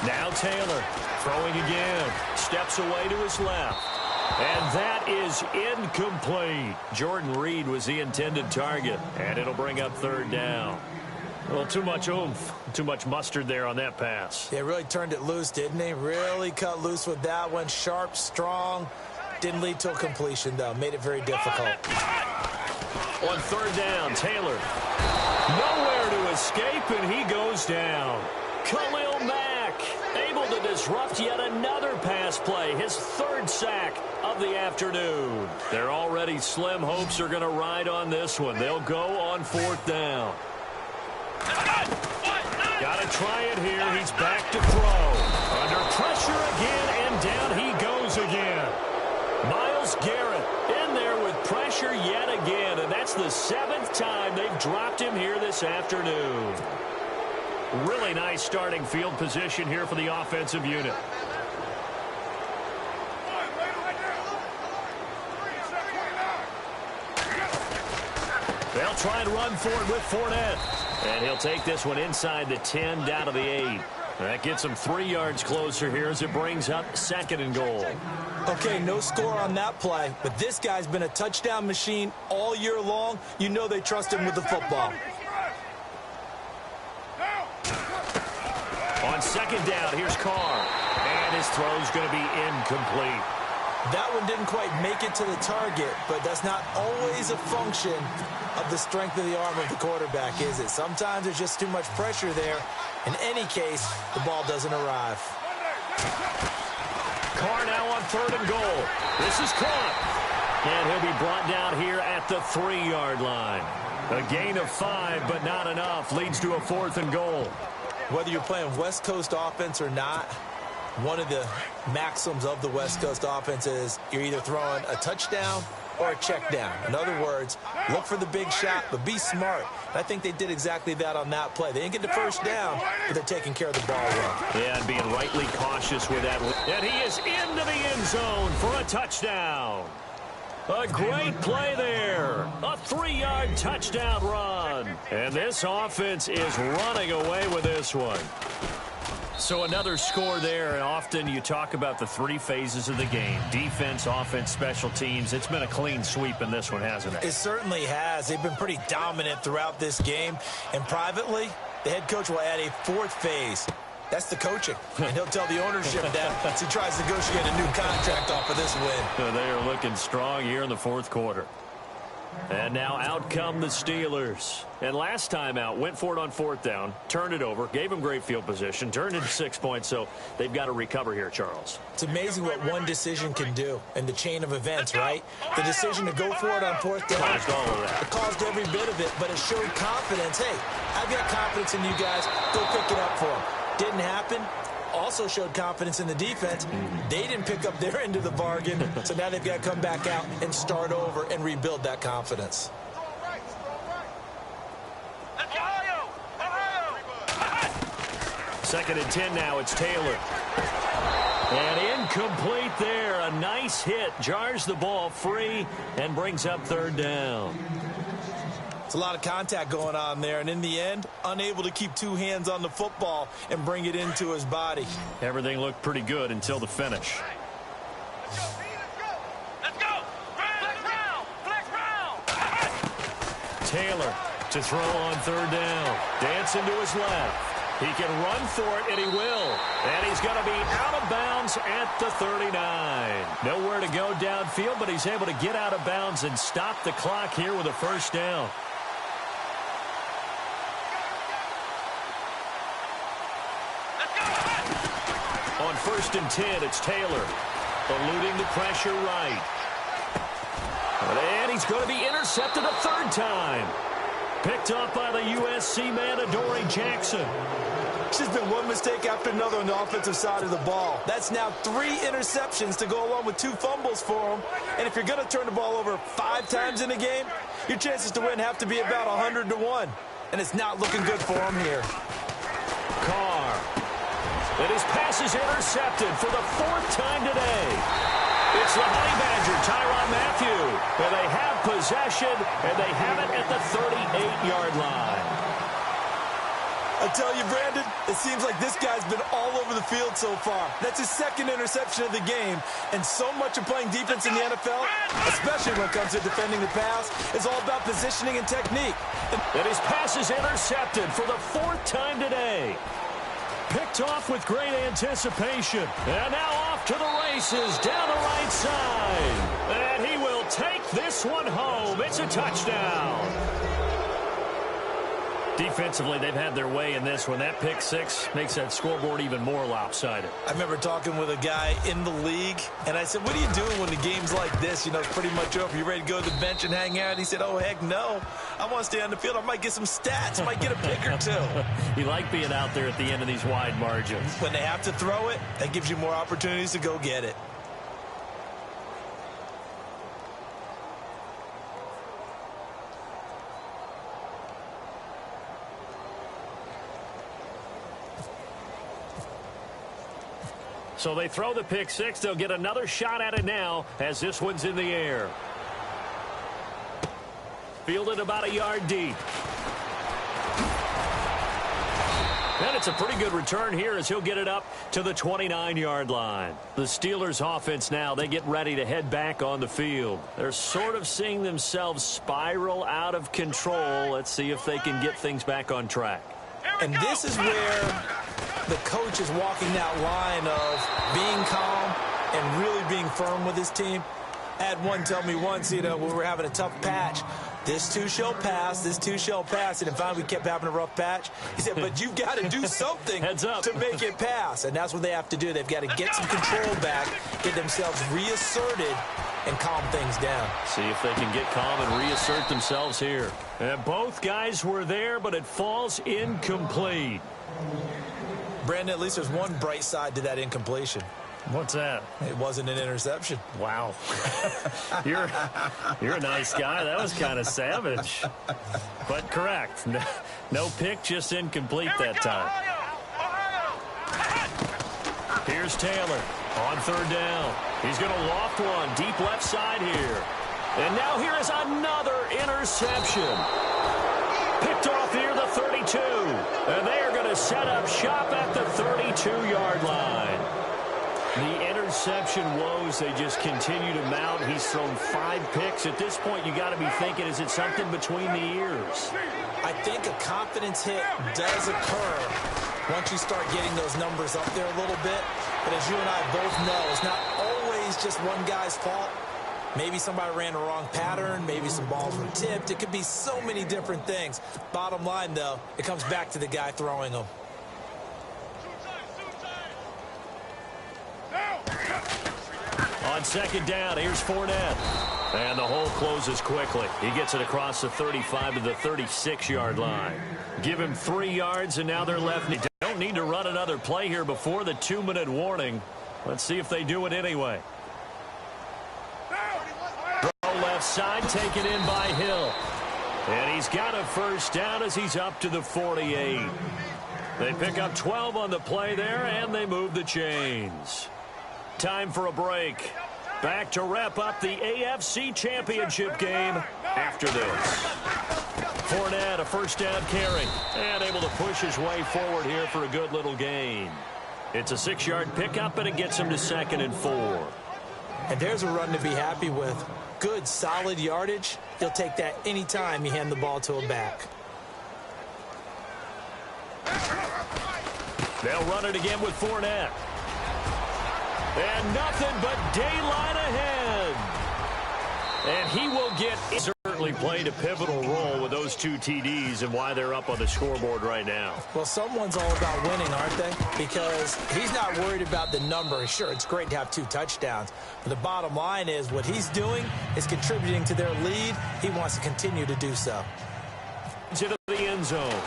Speaker 5: Now Taylor throwing again. Steps away to his left. And that is incomplete. Jordan Reed was the intended target. And it'll bring up third down. Well, too much oomph, too much mustard there on that pass.
Speaker 7: They really turned it loose, didn't they? Really cut loose with that one. Sharp, strong. Didn't lead to a completion, though. Made it very difficult.
Speaker 5: On third down, Taylor. Nowhere to escape, and he goes down. Khalil Mack able to disrupt yet another pass play. His third sack of the afternoon. Their already slim hopes are going to ride on this one. They'll go on fourth down. Got to try it here. He's back to throw. Under pressure again, and down he goes again. Myles Garrett in there with pressure yet again, and that's the 7th time they've dropped him here this afternoon. Really nice starting field position here for the offensive unit. They'll try and run for it with Fournette. And he'll take this one inside the 10, down to the 8. That gets him 3 yards closer here as it brings up 2nd and goal.
Speaker 7: Okay, no score on that play, but this guy's been a touchdown machine all year long. You know they trust him with the football.
Speaker 5: On second down, here's Carr. And his throw's going to be incomplete.
Speaker 7: That one didn't quite make it to the target, but that's not always a function of the strength of the arm of the quarterback, is it? Sometimes there's just too much pressure there. In any case, the ball doesn't arrive.
Speaker 5: Carr now on 3rd and goal. This is caught. And he'll be brought down here at the 3-yard line. A gain of 5, but not enough. Leads to a 4th and goal.
Speaker 7: Whether you're playing West Coast offense or not, one of the maxims of the West Coast offense is you're either throwing a touchdown or a check down. In other words, look for the big shot, but be smart. And I think they did exactly that on that play. They didn't get the first down, but they're taking care of the ball well.
Speaker 5: Yeah, and being rightly cautious with that. And he is into the end zone for a touchdown. A great play there. A 3-yard touchdown run. And this offense is running away with this one. So another score there, and often you talk about the 3 phases of the game. Defense, offense, special teams. It's been a clean sweep in this one, hasn't it?
Speaker 7: It certainly has. They've been pretty dominant throughout this game. And privately, the head coach will add a 4th phase. That's the coaching. And he'll tell the ownership that as he tries to negotiate a new contract off of this win.
Speaker 5: They are looking strong here in the 4th quarter. And now out come the Steelers. And last time out, went for it on 4th down, turned it over, gave them great field position, turned into 6 points, so they've got to recover here, Charles.
Speaker 7: It's amazing what one decision can do in the chain of events, right? The decision to go for it on 4th down.
Speaker 5: Caused all of that.
Speaker 7: It caused every bit of it, but it showed confidence. Hey, I've got confidence in you guys. Go pick it up for them. Didn't happen. Also showed confidence in the defense. They didn't pick up their end of the bargain, so now they've got to come back out and start over and rebuild that confidence.
Speaker 5: 2nd and 10 now. It's Taylor. And incomplete there. A nice hit. Jars the ball free and brings up 3rd down.
Speaker 7: It's a lot of contact going on there, and in the end, unable to keep 2 hands on the football and bring it into his body.
Speaker 5: Everything looked pretty good until the finish.
Speaker 1: Let's go! Flex round!
Speaker 5: Taylor to throw on 3rd down. Dancing to his left. He can run for it, and he will. And he's going to be out of bounds at the 39. Nowhere to go downfield, but he's able to get out of bounds and stop the clock here with a 1st down. On 1st and 10, it's Taylor. Eluding the pressure right. And he's going to be intercepted a 3rd time. Picked up by the USC man, Adoree Jackson.
Speaker 7: It's just been one mistake after another on the offensive side of the ball. That's now 3 interceptions to go along with 2 fumbles for him. And if you're going to turn the ball over 5 times in a game, your chances to win have to be about 100-1. And it's not looking good for him here.
Speaker 5: Carr. And his pass is intercepted for the 4th time today. It's the Honey Badger, Tyrann Mathieu. And they have possession, and they have it at the 38-yard line.
Speaker 7: I tell you, Brandon, it seems like this guy's been all over the field so far. That's his 2nd interception of the game. And so much of playing defense in the NFL, especially when it comes to defending the pass, is all about positioning and technique.
Speaker 5: And his pass is intercepted for the 4th time today. Picked off with great anticipation. And now off to the races down the right side. And he will take this one home. It's a touchdown. Defensively, they've had their way in this one. That pick 6 makes that scoreboard even more lopsided.
Speaker 7: I remember talking with a guy in the league, and I said, what are you doing when the game's like this? You know, it's pretty much over. You ready to go to the bench and hang out? He said, oh, heck no. I want to stay on the field. I might get some stats. I might get a pick or 2.
Speaker 5: You like being out there at the end of these wide margins.
Speaker 7: When they have to throw it, that gives you more opportunities to go get it.
Speaker 5: So they throw the pick 6. They'll get another shot at it now as this one's in the air. Fielded about a yard deep. And it's a pretty good return here as he'll get it up to the 29-yard line. The Steelers offense now, they get ready to head back on the field. They're sort of seeing themselves spiral out of control. Let's see if they can get things back on track.
Speaker 7: And this is where the coach is walking that line of being calm and really being firm with his team. I had one tell me once, we were having a tough patch. This too shall pass, this too shall pass. And finally we kept having a rough patch. He said, but you've got to do something to make it pass. And that's what they have to do. They've got to get some control back, get themselves reasserted, and calm things down.
Speaker 5: See if they can get calm and reassert themselves here. And both guys were there, but it falls incomplete.
Speaker 7: Brandon, at least there's one bright side to that incompletion.
Speaker 5: What's that?
Speaker 7: It wasn't an interception.
Speaker 5: Wow. You're a nice guy. That was kind of savage. But correct. No pick, just incomplete that time. Here's Taylor on third down. He's going to loft one deep left side here. And now here is another interception. Picked off near the 32. And they are going to set up shop at the 32-yard line. The interception woes, they just continue to mount. He's thrown 5 picks. At this point, you got to be thinking, is it something between the ears?
Speaker 7: I think a confidence hit does occur once you start getting those numbers up there a little bit. But as you and I both know, it's not always just one guy's fault. Maybe somebody ran the wrong pattern. Maybe some balls were tipped. It could be so many different things. Bottom line, though, it comes back to the guy throwing them.
Speaker 5: On second down, here's Fournette. And the hole closes quickly. He gets it across the 35 to the 36-yard line. Give him 3 yards, and now they're left. They don't need to run another play here before the 2-minute warning. Let's see if they do it anyway. Throw left side, taken in by Hill. And he's got a first down as he's up to the 48. They pick up 12 on the play there, and they move the chains. Time for a break. Back to wrap up the AFC Championship game after this. Fournette, a first down carry, and able to push his way forward here for a good little gain. It's a 6-yard pickup, and it gets him to 2nd and 4.
Speaker 7: And there's a run to be happy with. Good, solid yardage. He'll take that any time you hand the ball to a back.
Speaker 5: They'll run it again with Fournette. And nothing but daylight ahead. And he will get certainly played a pivotal role with those 2 TDs and why they're up on the scoreboard right now.
Speaker 7: Well, someone's all about winning, aren't they? Because he's not worried about the number. Sure, it's great to have 2 touchdowns. But the bottom line is what he's doing is contributing to their lead. He wants to continue to do so.
Speaker 5: Into the end zone.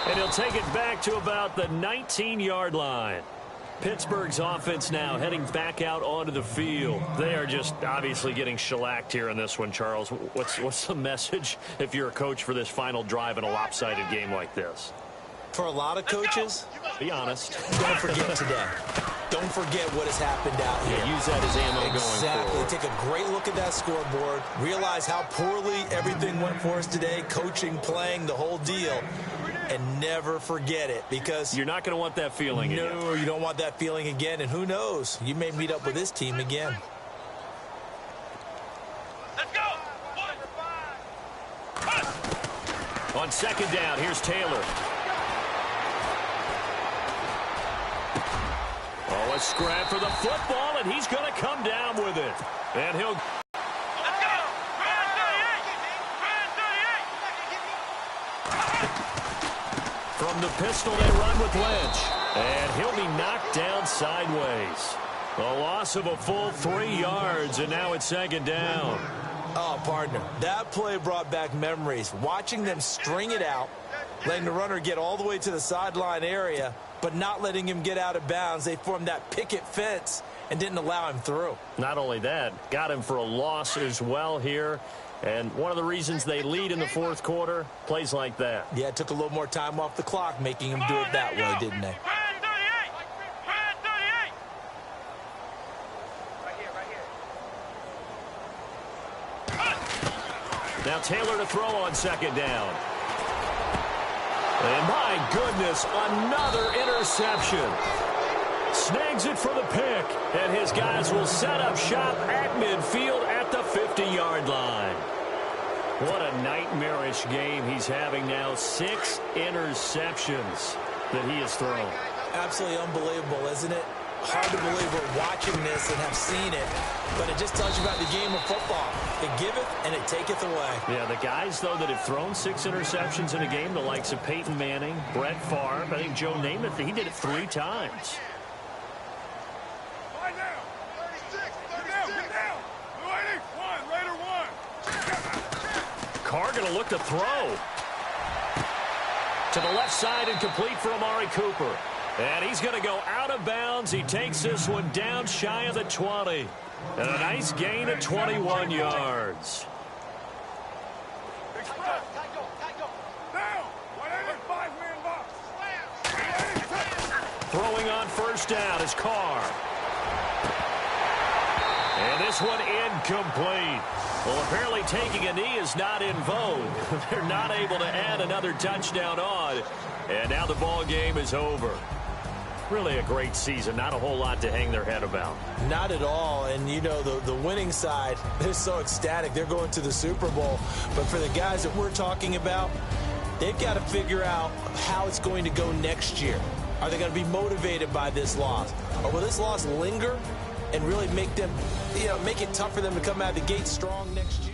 Speaker 5: And he'll take it back to about the 19-yard line. Pittsburgh's offense now heading back out onto the field. They are just obviously getting shellacked here in this one, Charles. What's the message if you're a coach for this final drive in a lopsided game like this?
Speaker 7: For a lot of coaches,
Speaker 5: be honest.
Speaker 7: Don't forget today. Don't forget what has happened out here.
Speaker 5: Yeah, use that as ammo going forward.
Speaker 7: Exactly. Take a great look at that scoreboard. Realize how poorly everything went for us today. Coaching, playing, the whole deal. And never forget it, because
Speaker 5: you're not going to want that feeling again.
Speaker 7: No, you don't want that feeling again. And who knows? You may meet up with this team again.
Speaker 1: Let's go.
Speaker 5: On second down, here's Taylor. Oh, a scrap for the football, and he's going to come down with it. And he'll... From the pistol, they run with Lynch. And he'll be knocked down sideways. A loss of a full 3 yards, and now it's second down.
Speaker 7: Oh, partner, that play brought back memories. Watching them string it out, letting the runner get all the way to the sideline area, but not letting him get out of bounds. They formed that picket fence and didn't allow him through.
Speaker 5: Not only that, got him for a loss as well here. And one of the reasons they lead in the fourth quarter, plays like that.
Speaker 7: Yeah, it took a little more time off the clock, making him do it that way, didn't they?
Speaker 5: Now Taylor to throw on second down. And my goodness, another interception. Snags it for the pick, and his guys will set up shop at midfield at the 50-yard line. What a nightmarish game he's having now. 6 interceptions that he has thrown.
Speaker 7: Absolutely unbelievable, isn't it? Hard to believe we're watching this and have seen it, but it just tells you about the game of football. It giveth and it taketh away.
Speaker 5: Yeah, the guys, though, that have thrown 6 interceptions in a game, the likes of Peyton Manning, Brett Favre, I think Joe Namath, he did it 3 times. Carr going to look to throw. To the left side and complete for Amari Cooper. And he's going to go out of bounds. He takes this one down shy of the 20. And a nice gain of 21 yards. Throwing on first down is Carr. And this one incomplete. Well, apparently taking a knee is not in vogue. They're not able to add another touchdown on. And now the ball game is over. Really a great season. Not a whole lot to hang their head about.
Speaker 7: Not at all. And, you know, the winning side, they're so ecstatic. They're going to the Super Bowl. But for the guys that we're talking about, they've got to figure out how it's going to go next year. Are they going to be motivated by this loss? Or will this loss linger and really make them, you know, make it tough for them to come out of the gate strong next year?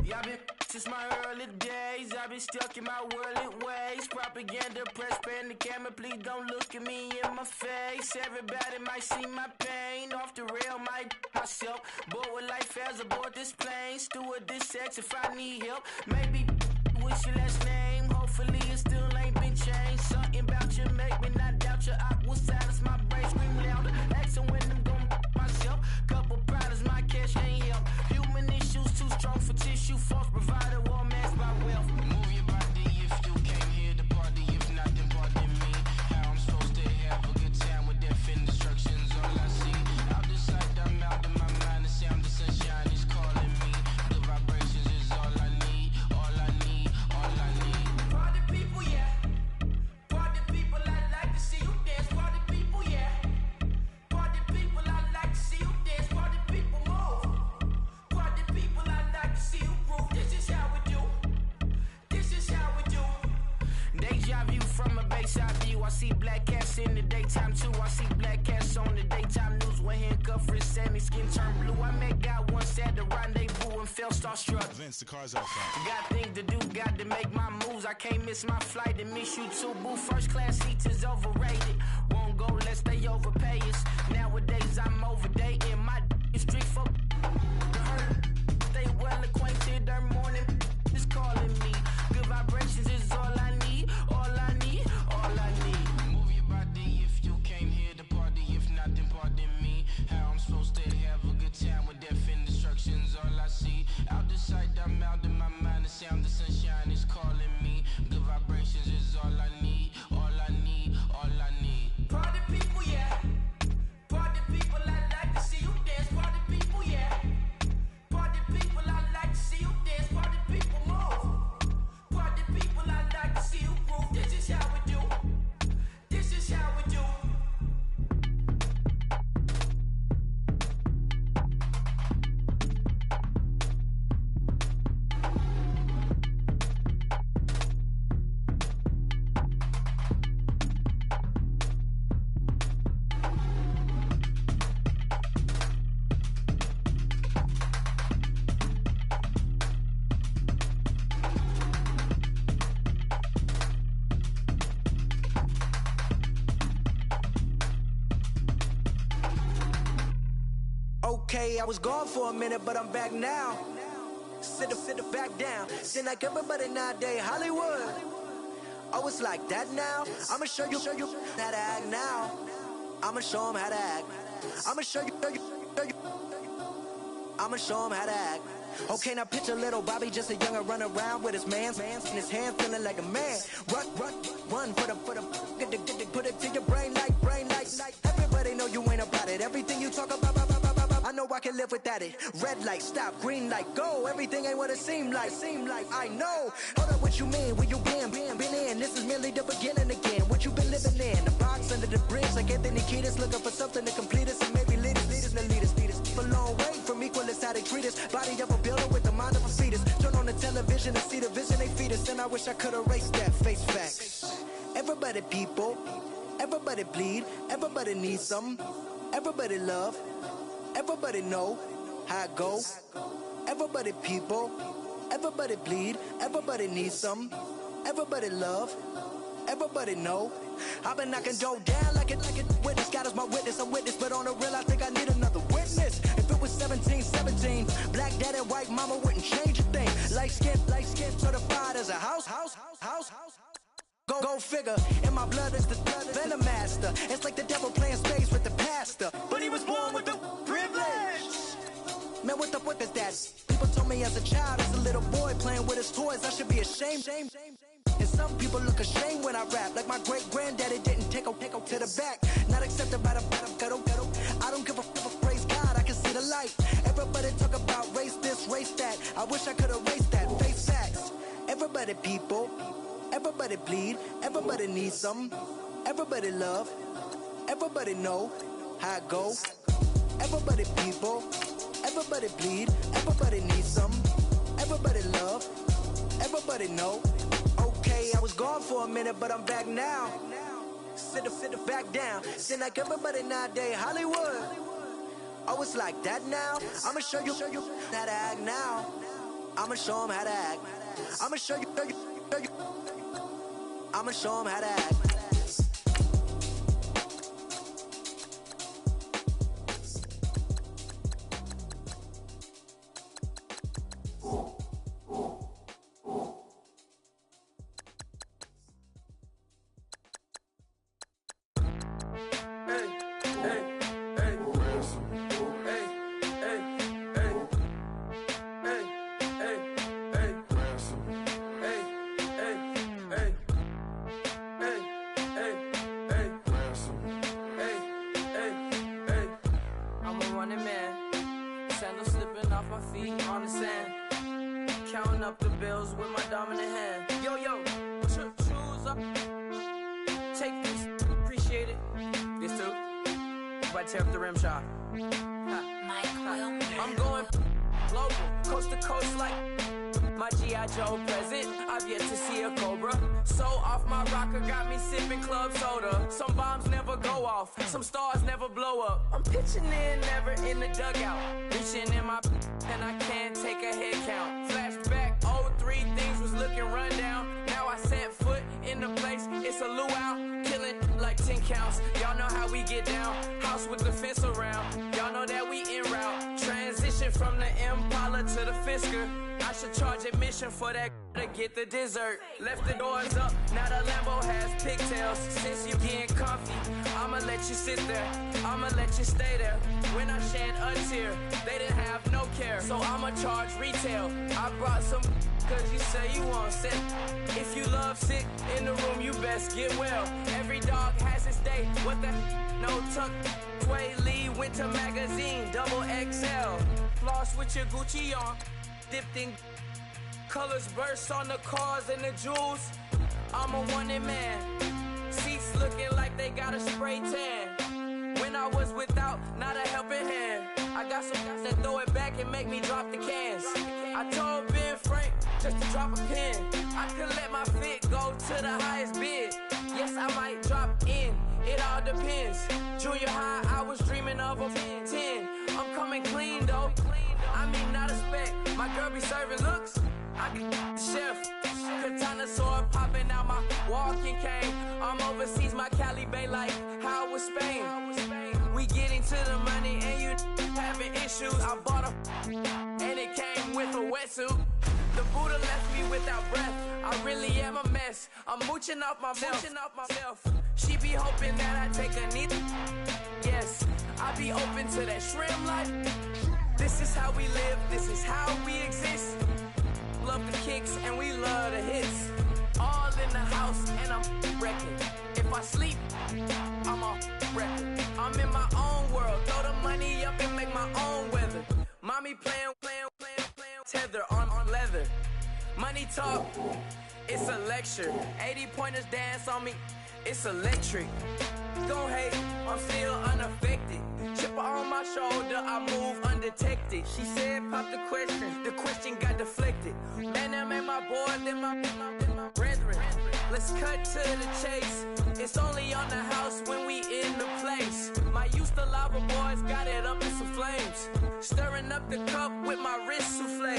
Speaker 1: Yeah, I've been since my early days. I've been stuck in my worldly ways. Propaganda, press, pan the camera. Please don't look at me in my face. Everybody might see my pain. Off the rail, might myself. Bored with life as aboard this plane. Steward this sex if I need help. Maybe what's your last name? Hopefully it still ain't been changed. Something about you make me not doubt you. I will silence my brain, scream louder. Asking when I'm gon' myself. Couple problems, my cash ain't help. Human issues too strong for tissue. False provider, war mask by wealth. Move your body if you came here to party. If not, then pardon me. How I'm supposed to have a good time with death and destruction's all I see. Out the sight, I'm out of my mind. The sound of sunshine is calling me. The vibrations is all I need. All I need, all I need. Party people, yeah. Party people, I like to see you dance. Party people, yeah. Party people, I like to see you dance. Party people, move. Party people, I like to see you groove. This is how we do. This is how we do. Deja view from a bayside view. I see black cats in the daytime too. I see black cats on the daytime news. When handcuffed, wrist and his skin turned blue. I met God once at the rendezvous and felt starstruck.
Speaker 8: Vince, the car's outside.
Speaker 1: Got things to do, got to make my moves. I can't miss my flight and miss you too, boo. First class seats is overrated. Won't go less they overpay us. Nowadays I'm overdating my street folk. They well acquainted, their morning is calling me. Good vibrations is all I need, all I need, all I need. Move your body if you came here to party. If not, then pardon me. How I'm supposed to have a good time with death and destruction's all I see. Out the sight, I'm out in my mind. The sound of sunshine is calling me. Good vibrations is all I need, all I need, all I need. Party people, yeah. Party people, I like to see you dance. Party people, yeah. Party people, I like to see you dance. Party people, move. Party people, I like to see you groove. This is how we do. This is how we do. Okay, I was gone for a minute, but I'm back now. Sit back down. Seem like everybody nowadays Hollywood. Oh, it's like that now. I'ma show you how to act now. I'ma show 'em how to act. I'ma show you. I'ma show 'em how to act.
Speaker 8: Okay, now picture little Bobby, just a younger run around with his man's in his hand, feeling like a man. Run for the put it to your brain like. Everybody know you ain't about it. Everything you talk about, I know I can live without it. Red light, stop, green light, go. Everything ain't what it seem like. I know. Hold up, what you mean? Where you been in? This is merely the beginning again. What you been living in? The box under the bridge, like Anthony Kiedis, looking for something to complete us and maybe lead us. A long way from equal is how they treat us. Body of a builder with the mind of a fetus. Turn on the television and see the vision they feed us, and I wish I could erase that. Face facts. Everybody people, everybody bleed, everybody needs some, everybody love, everybody know how it go. Everybody people, everybody bleed, everybody needs some, everybody love, everybody know. I've been knocking dough down like it witness. God is my witness, I'm witness, but on the real I think I need another witness. If it was 17, black dad and white mama wouldn't change a thing. Light skin certified as a house. Go figure, in my blood is the venom master. It's like the devil playing space with the pastor, but he was born with the privilege. Man, what the fuck is that? People told me as a child, as a little boy playing with his toys, I should be ashamed. And some people look ashamed when I rap, like my great granddaddy didn't take to the back. Not accepted by the ghetto. I don't give a praise God, I can see the light. Everybody talk about race this, race that. I wish I could erase that. Face facts. Everybody people, everybody bleed, everybody needs some, everybody love, everybody know how it go. Everybody people, everybody bleed, everybody needs some, everybody love, everybody know. Okay, I was gone for a minute, but I'm back now. Sit back down. Seem like everybody nowadays Hollywood. Oh, it's like that now. I'ma show you how to act now. I'ma show them how to act. I'ma show you. I'ma show them how to act.
Speaker 1: Tear up the rim shot. I'm going global, coast to coast like my G.I. Joe present. I've yet to see a Cobra. So off my rocker got me sipping club soda. Some bombs never go off, some stars never blow up. I'm pitching in, never in the dugout. Reaching in my and I can't take a head count. Flashback, 03, things was looking run down. Now I set foot in the place, it's a luau. Killing like 10 counts. Y'all know how we get down. House with the fence around. Y'all know that we en route. Transition from the Impala to the Fisker. I should charge admission for that to get the dessert. Left the doors up, now the Lambo has pigtails. Since you getting comfy, I'ma let you sit there. I'ma let you stay there. When I shed a tear, they didn't have no care. So I'ma charge retail. I brought some cause you say you want sick. If you love sick in the room, you best get well. Every dog has its day. What the no tuck. Sway Lee Winter Magazine, double XL. Floss with your Gucci on. Dipped in colors burst on the cars and the jewels. I'm a wanted man. Seats looking like they got a spray tan. When I was without, not a helping hand. I got some guys that throw it back and make me drop the cans. I told Ben Frank just to drop a pin. I could let my fit go to the highest bid. Yes, I might drop in, it all depends. Junior high, I was dreaming of a 10. I'm coming clean though. I mean, not a spec. My girl be serving looks. I can the chef. Katana sword popping out my walking cane. I'm overseas, my Cali Bay life. How was Spain? We getting to the money and you having issues. I bought a and it came with a wetsuit. The Buddha left me without breath. I really am a mess. I'm mooching off myself. She be hoping that I take a knee. Yes, I be open to that shrimp life. This is how we live, this is how we exist. Love the kicks and we love the hits. All in the house and I'm wrecking. If I sleep, I'm off record. I'm in my own world, throw the money up and make my own weather. Mommy playing, tether on leather. Money talk, it's a lecture. 80 pointers dance on me, it's electric. Don't hate, I'm still unaffected. Chipper on my shoulder, I move undetected. She said pop the question got deflected. Man, that made my boy, then my brethren. Let's cut to the chase. It's only on the house when we in the place. My used to lava boys got it up in some flames. Stirring up the cup with my wrist souffle.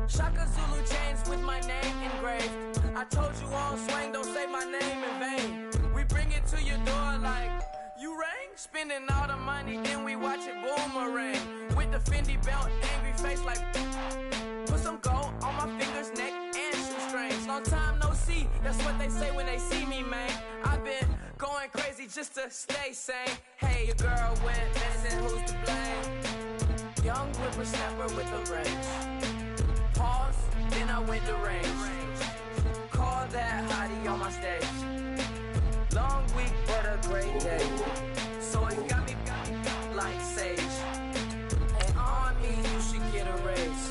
Speaker 1: Shaka Zulu chains with my name engraved. I told you on swing, don't say my name in vain. We bring it to your door like, you rang? Spending all the money, then we watch it boomerang. With the Fendi belt, angry face like, put some gold on my fingers, neck, and shoestrings. Long time no see, that's what they say when they see me, man. I've been going crazy just to stay sane. Hey, your girl went missing, who's to blame? Young whippersnapper with a range. Pause, then I went to range. Call that hottie on my stage. Long week, but a great day. So it got me like sage. And on me, you should get a raise.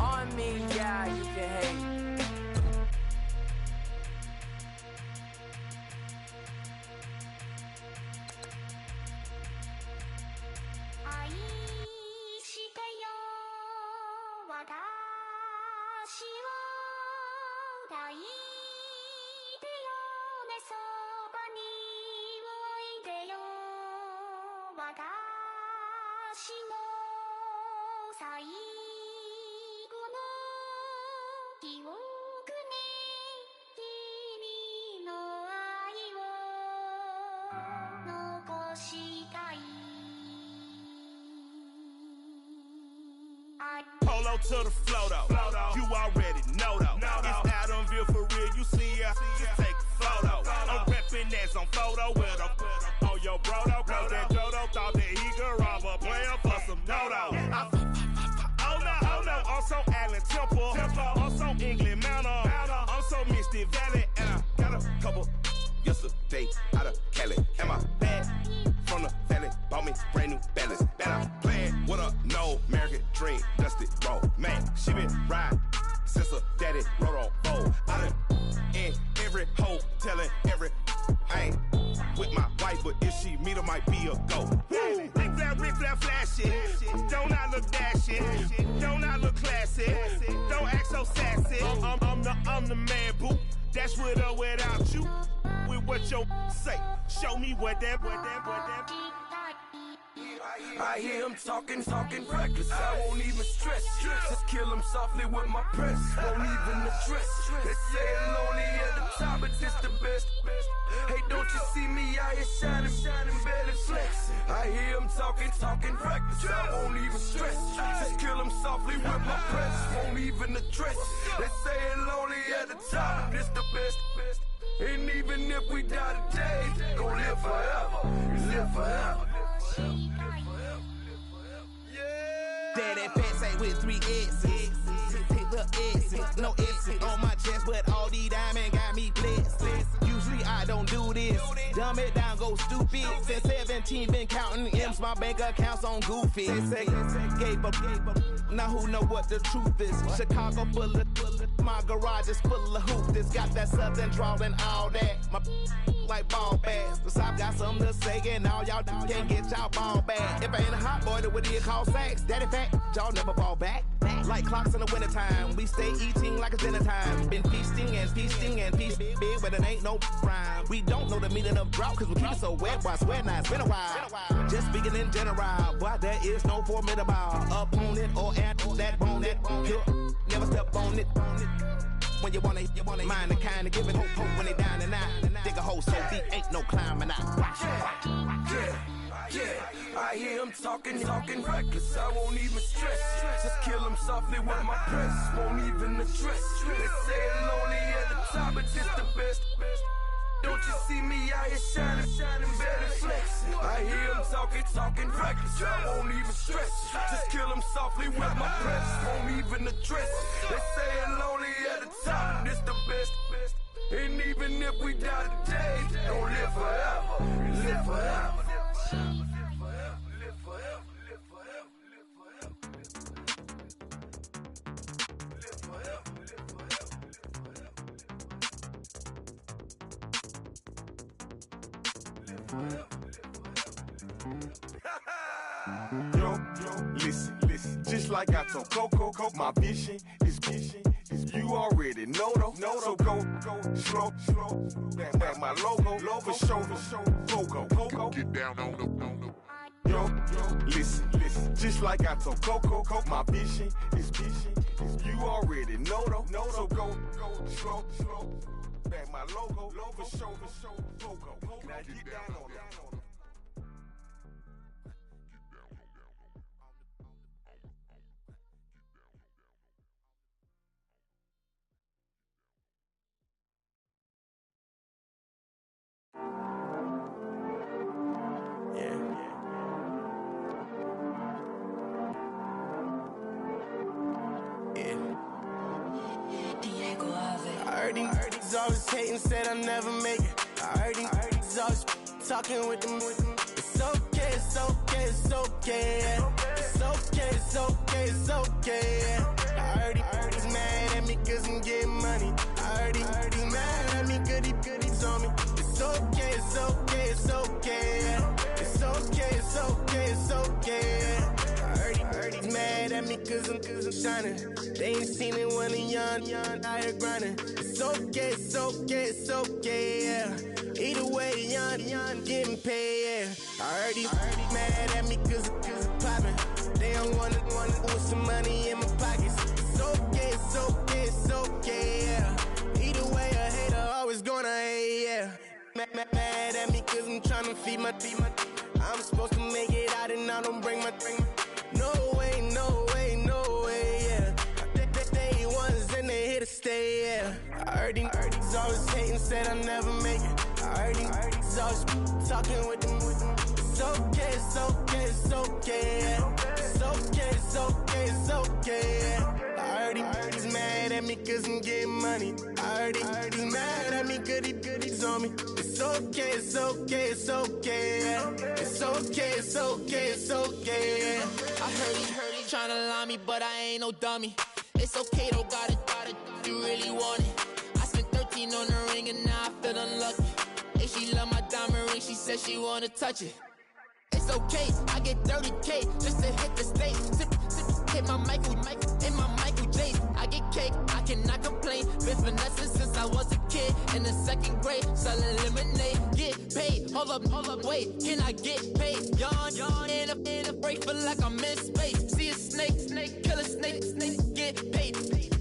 Speaker 1: On me, yeah, you can hate.
Speaker 9: Polo to the flow though. You already know though. It's Adamville for real. You see ya, just take a photo. I'm reppin' as on photo with a on your brodo. Cause that Jodo thought that he could rob a player for some dodo. Oh no, I'm so Allen Temple. I'm so England Manor. I'm so Mystic Valley. And I got a couple yesterday out of Cali. And my bag from the valley bought me brand new balance. And I'm playing with a no American dream, dusty roll. Man, she been riding since her daddy rode on bowl. I done in every hole, telling every I ain't with my wife, but if she meet her, might be a go. Rick Flair flashy. Don't I look dashy? Don't I look classy? Don't act so sassy. I'm the man, boo. That's with or without you. With what your say. Show me what that.
Speaker 1: I hear him talking reckless. I won't even stress. Just kill him softly with my press. Won't even address. They say it lonely at the top, but this the best. Hey, don't you see me out here shining, belly flex? I hear him talking reckless. I won't even stress. Just kill him softly with my press. Won't even address. They say it lonely at the top, this the best. And even if we die today, gon' live forever. Live forever.
Speaker 9: Daddy Pat say with 3 X's. Take the X's, no X's on my chest, but all these diamonds got me blessed. Usually I don't do this. Dumb it down, go stupid. Since 17 been counting M's, my bank account's on goofy. Say gave up. Now who know what the truth is? Chicago full of my garage is full of hoopers. Got that southern drawl and all that. My like ball bags. The South got something to say, and all y'all can't get y'all ball back. If I ain't a hot boy, then what do you call sex? Daddy fat, y'all never fall back. Like clocks in the wintertime, we stay eating like it's dinner time. Been feasting and feasting big, but it ain't no rhyme. We don't know the meaning of drought, cause we keep it so wet. Why I swear now, it's been a while. Just speaking in general, boy, there is no formidable opponent or at that bone that you never step on it. When you wanna mind the kind of giving hope when they down and out. Dig a hole so deep, ain't no climbing out.
Speaker 1: Yeah, I hear him talking reckless. I won't even stress. Just kill him softly with my press. Won't even address. They say it lonely at the top, but this the best. Don't
Speaker 10: You see me out here shining, better flexing. I hear them talking reckless. I won't even stress it. Just kill them softly with my press. Won't even address it. They saying lonely at the top. This the best. And even if we die today, don't live forever. Live forever.
Speaker 11: Yo, listen, just like I told Coco, my vision is you already know though. So go, slow, back my logo, for show, Coco, get down on the. Yo, listen, just like I told Coco, my vision is you already know though. So go, slow, back my logo, for show, Coco, now get down on it.
Speaker 9: He's always hating, said I never make it. I heard he's always talking with them. It's okay, it's okay, it's okay. It's okay, it's okay, it's okay. I heard he's mad at me cause I'm getting money. I heard he's mad at me cause he's on me. It's okay, it's okay, it's okay. It's okay, it's okay, it's okay. I heard he's mad at me cause I'm shining. They ain't seen it when I'm young, out here grinding. It's okay, it's okay, it's okay, yeah. Either way, young, getting paid, yeah. I heard he's mad at me cause I'm poppin'. They don't wanna put some money in my pockets. It's okay, it's okay, it's okay, yeah. Either way, a hater always gonna hate, yeah. Mad at me cause I'm tryna feed my I'm supposed to make it out and I don't bring my No way, no way, no way, yeah. They ones and they here to stay, yeah. I heard he's always hating, said I never make it. I heard he's always talking with them. It's okay, it's okay, it's okay, yeah. It's okay, it's okay, it's okay, yeah. I heard he's mad at me cause I'm getting money. I heard he's mad at me cause he's on me. It's okay, it's okay, it's okay, yeah. It's okay, it's okay, it's okay, yeah.
Speaker 12: I heard he tryna lie me, but I ain't no dummy. It's okay though, got it, you really want it. I spent 13 on the ring and now I feel unlucky. Hey, she love my diamond ring, she said she wanna touch it. It's okay, I get 30K just to hit the stage. Sip, hit my Michael, in my Michael J. I get cake, I cannot complain. Been finessing since I was a kid in the 2nd grade, selling lemonade. Get paid, hold up, wait, can I get paid? Yawn, in a break, feel like I'm in space. See a snake, kill a snake, get paid.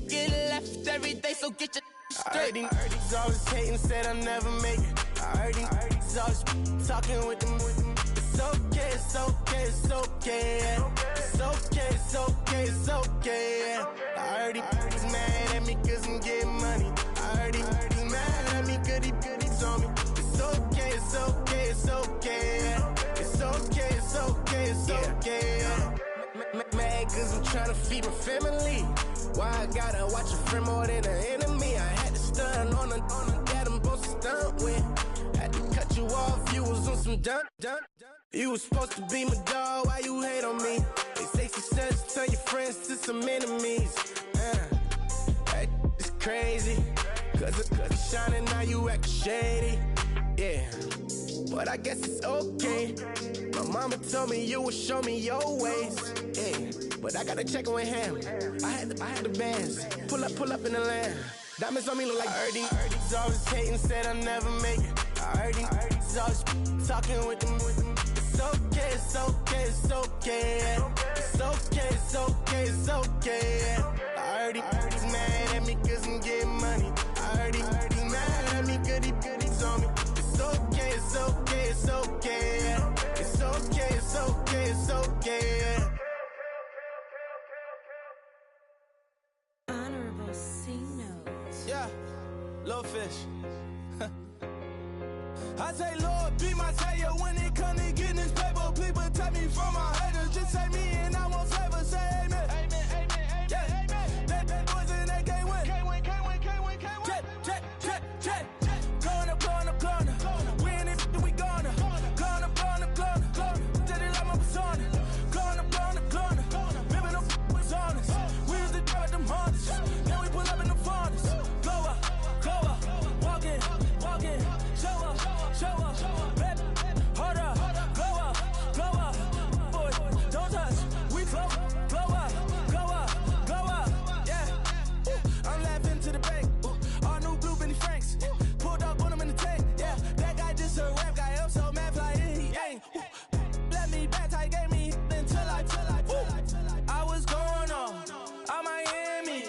Speaker 12: Get left every day, so get your straight.
Speaker 9: I heard he's always hating, said I never make it. I heard he's always talking with them. It's okay, it's okay, it's okay, yeah. It's okay, it's okay, it's okay, yeah. I heard he's mad at me cause I'm getting money. I heard he's mad at me cause he's on me. It's okay, it's okay, it's okay, yeah. It's okay, it's okay, it's okay, yeah. Mad cause I'm trying to feed my family. Why I gotta watch a friend more than an enemy? I had to stun on a dad I'm supposed to stunt with. Had to cut you off, you was on some dun. You was supposed to be my dog, why you hate on me? They say success turn your friends to some enemies. That is crazy. Cause it's shining, now you actin' shady. Yeah, but I guess it's okay. My mama told me you would show me your ways. Yeah, but I gotta check with him. I had the bands. Pull up in the land. Diamonds on me look like Erdy. He's always hating, said I never make it. I heard he's always talking with them. It's okay, it's okay, it's okay, yeah. It's okay, it's okay, it's okay, yeah. I heard he's mad at me cause I'm getting money. I heard he's mad at me cause he's on me. It's okay, it's okay, it's okay, yeah. It's okay, it's okay, it's okay, yeah.
Speaker 13: Honorable C notes.
Speaker 9: Yeah, Little Fish. say, Lord, be my savior when it comes to getting this paper. Please protect me from my haters. Just say me and I won't save us. Say amen. Amen, amen, amen, yeah. Amen. That boys in that can't win. Can't win, can't win, can't win, can't win. Check. Going up. We in it, we gonna. Going up. Did it like my persona. Going up. Living no was honest. We used to drive them Hondas. Then we pull up in the Fondas. Glow up. Walk in. Show up. Baby, hold up. Glow up. Boy, don't touch. We glow up. Yeah. I'm laughing to the bank. All new blue Benny Franks. Pulled up on him in the tank. Yeah, that guy just a rap guy. I'm so mad fly in, he ain't. Let me back tight, gave me until I was going on Miami.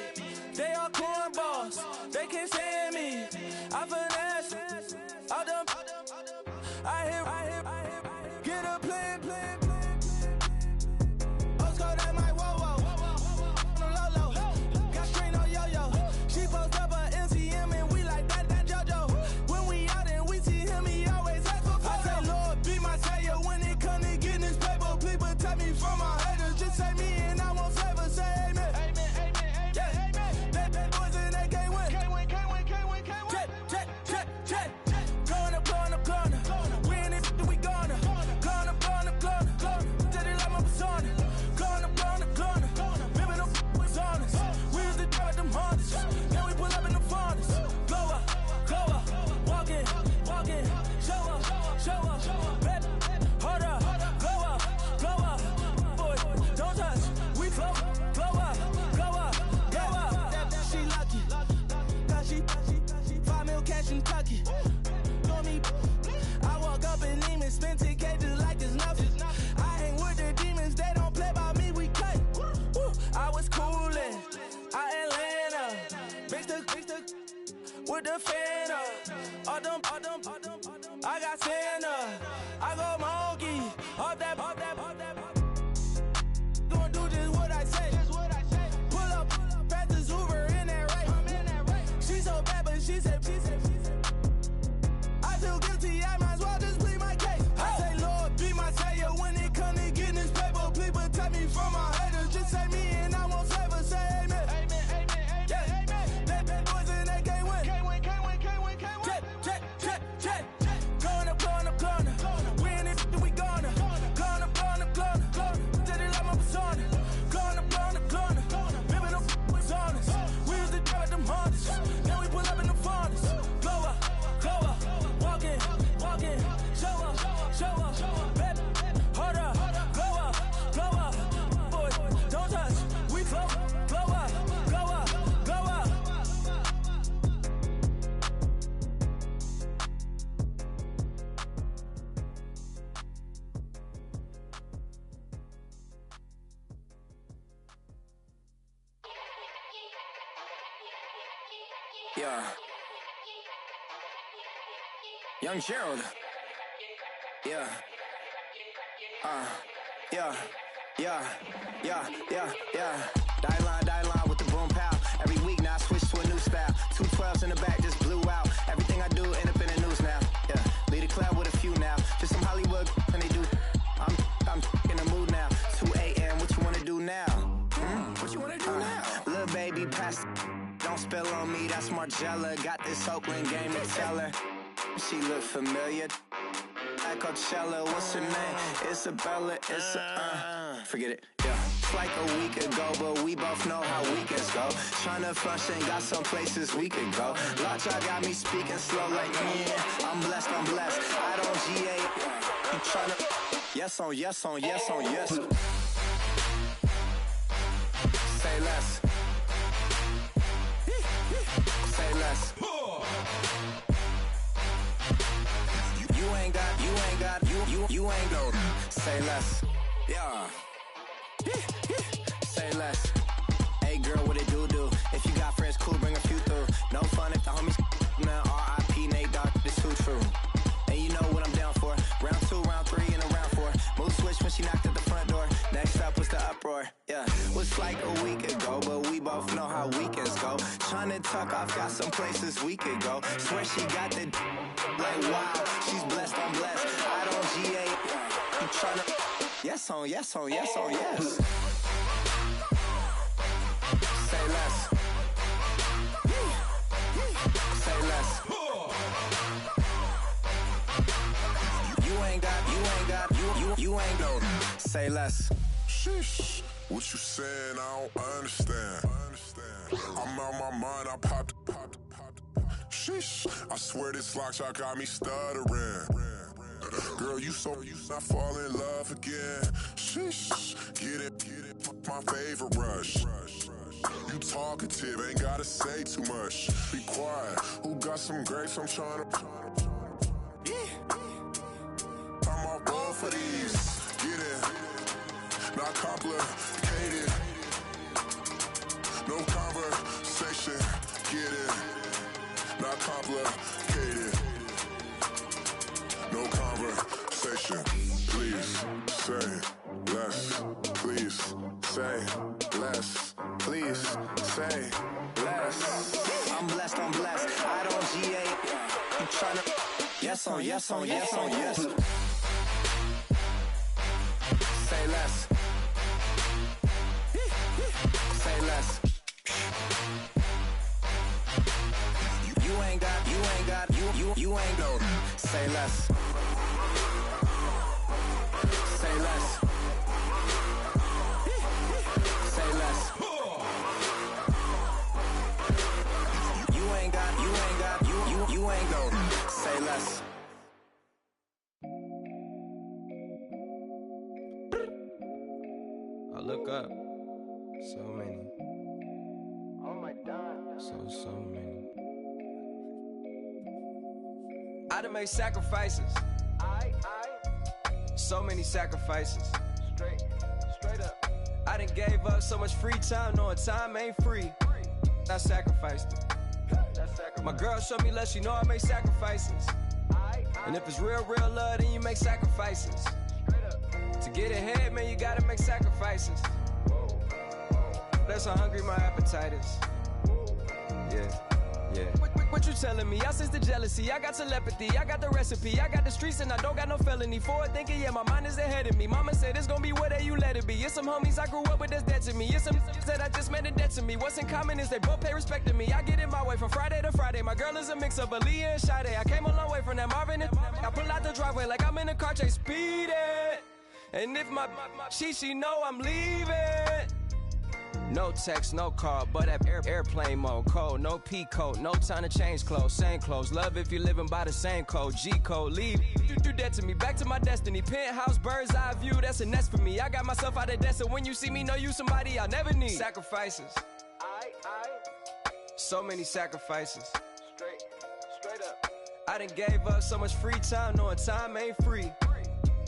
Speaker 9: They all cornballs. They can't stand me. I finesse. All them. I hear. Get a plan. Let's go that my whoa. No low. Got string on yo. She post up her MCM and we like that JoJo. When we out and we see him, he always ask for photo. I say, Lord, be my savior when it come to getting this paper. Please protect me from my haters. Just say me and I won't save us. Say amen. Amen. Yeah. Amen. That boys in that can't win. Can't win. Check. Going up. We in it, we gonna. Going up. Did it like my persona. Going up. Living no was honest. We used to drive them Hondas. Then we pull up in the Fondas. Glow up. Walk in. Show up. Baby, hold up. Glow up. Boy, don't touch. We glow up. She lucky. Cause she 5 mil cash in Kentucky. Know me. I walk up in demons, spend 10K just like it's nothing. I hang with the demons, they don't play by me, we cut. I was coolin', Atlanta. Mixed with the Fanta. All them. I got Santa. I go monkey. All that. Gonna do just what I say. Pull up, pass the Uber in that race. She so bad, but she said. I feel guilty, I might as well just plead my case. I say, Lord, be my savior when it come to getting this paper. Please protect me from my haters. Just say me and I won't save us. Say amen. Amen. Yeah. That boys in that can't win. Can't win. Check. Going up. We in it, we gonna. Going up. Did it like my persona. Going up. Living no was honest. We used to drive them Hondas. Then we pull up in the Fondas. Glow up. Walk in. Show up. Baby, hold up. Glow up. Boy, don't touch. We glow up.
Speaker 13: Yeah. Young Gerald. Yeah. Die line with the boom pow. Every week now I switch to a new style. 212s in the back just blew out. Everything I do end up in the news now. Yeah. Lead a club with a few now. Just some Hollywood and they do. I'm in the mood now. 2 a.m. What you wanna do now? What you wanna do now? Little baby pass. Don't spill on me, that's Margella. Got this Oakland game to tell her. She look familiar. At Coachella, what's her name? Isabella, forget it, yeah. It's like a week ago, but we both know how weekends go. Tryna function, got some places we could go. Lockjaw got me speaking slow like, yeah, I'm blessed. I don't GA. You tryna, yes on yes. Say less. Say less. You ain't go. Say less. Yeah. Say less. Hey girl, what it do? If you got friends, cool, bring a few through. No fun if the homies, man. R.I.P. Nate Dogg, this too true. And you know what I'm down for. Round 2, round 3, and a round 4. Mood switch when she knocked at the front door. Next up was the uproar. Yeah, was like a week ago, but we both know how weekends go. Tryna wanna tuck off, got some places we could go. Swear she got the like wow, she's blessed, I'm blessed. I don't GA, you tryna yes on, yes on, yes on, yes. Say less. Say less. You ain't no. Say less.
Speaker 14: Sheesh. What you saying? I don't understand. I'm out my mind. I popped. Sheesh. I swear this lock shot got me stuttering. Girl, you not fall in love again. Sheesh. Get it. My favorite rush. You talkative, ain't gotta say too much. Be quiet. Who got some grapes? I'm trying to. I'm all ball for these. Get in. Not complicated. No conversation. Get in. Not complicated. No conversation. Please say less. Please say less. Please say less.
Speaker 13: I'm blessed. I don't GA. You tryna yes on, yes on, yes on, yes. Say less. Say less. You ain't no. Say less. Say less. Say less. You ain't no. Say less.
Speaker 2: I look up. So many.
Speaker 8: Oh my God.
Speaker 2: So many. I done made sacrifices. So many sacrifices.
Speaker 8: Straight up.
Speaker 2: I done gave up so much free time, knowing time ain't free. I sacrificed it. My girl showed me love, she know I make sacrifices. And if it's real love, then you make sacrifices. To get ahead, man, you gotta make sacrifices. That's how hungry my appetite is. Yeah. What you telling me? I sense the jealousy, I got telepathy, I got the recipe, I got the streets and I don't got no felony. Forward thinking, yeah, my mind is ahead of me. Mama said it's gonna be whatever you let it be. It's some homies I grew up with that's dead to me. It's some that I just made a debt to me. What's in common is they both pay respect to me. I get in my way from Friday to Friday. My girl is a mix of Aaliyah and Sade. I came a long way from that Marvin and I pull out the driveway like I'm in a car chase speeding. And if my she know I'm leaving. No text, no call, but at airplane mode. Code, no P code, no time to change clothes. Same clothes, love if you're living by the same code. G code, leave. You do that to me, back to my destiny. Penthouse, bird's eye view, that's a nest for me. I got myself out of debt, so when you see me, know you somebody I'll never need. Sacrifices. So many sacrifices.
Speaker 8: Straight up.
Speaker 2: I done gave up so much free time, knowing time ain't free.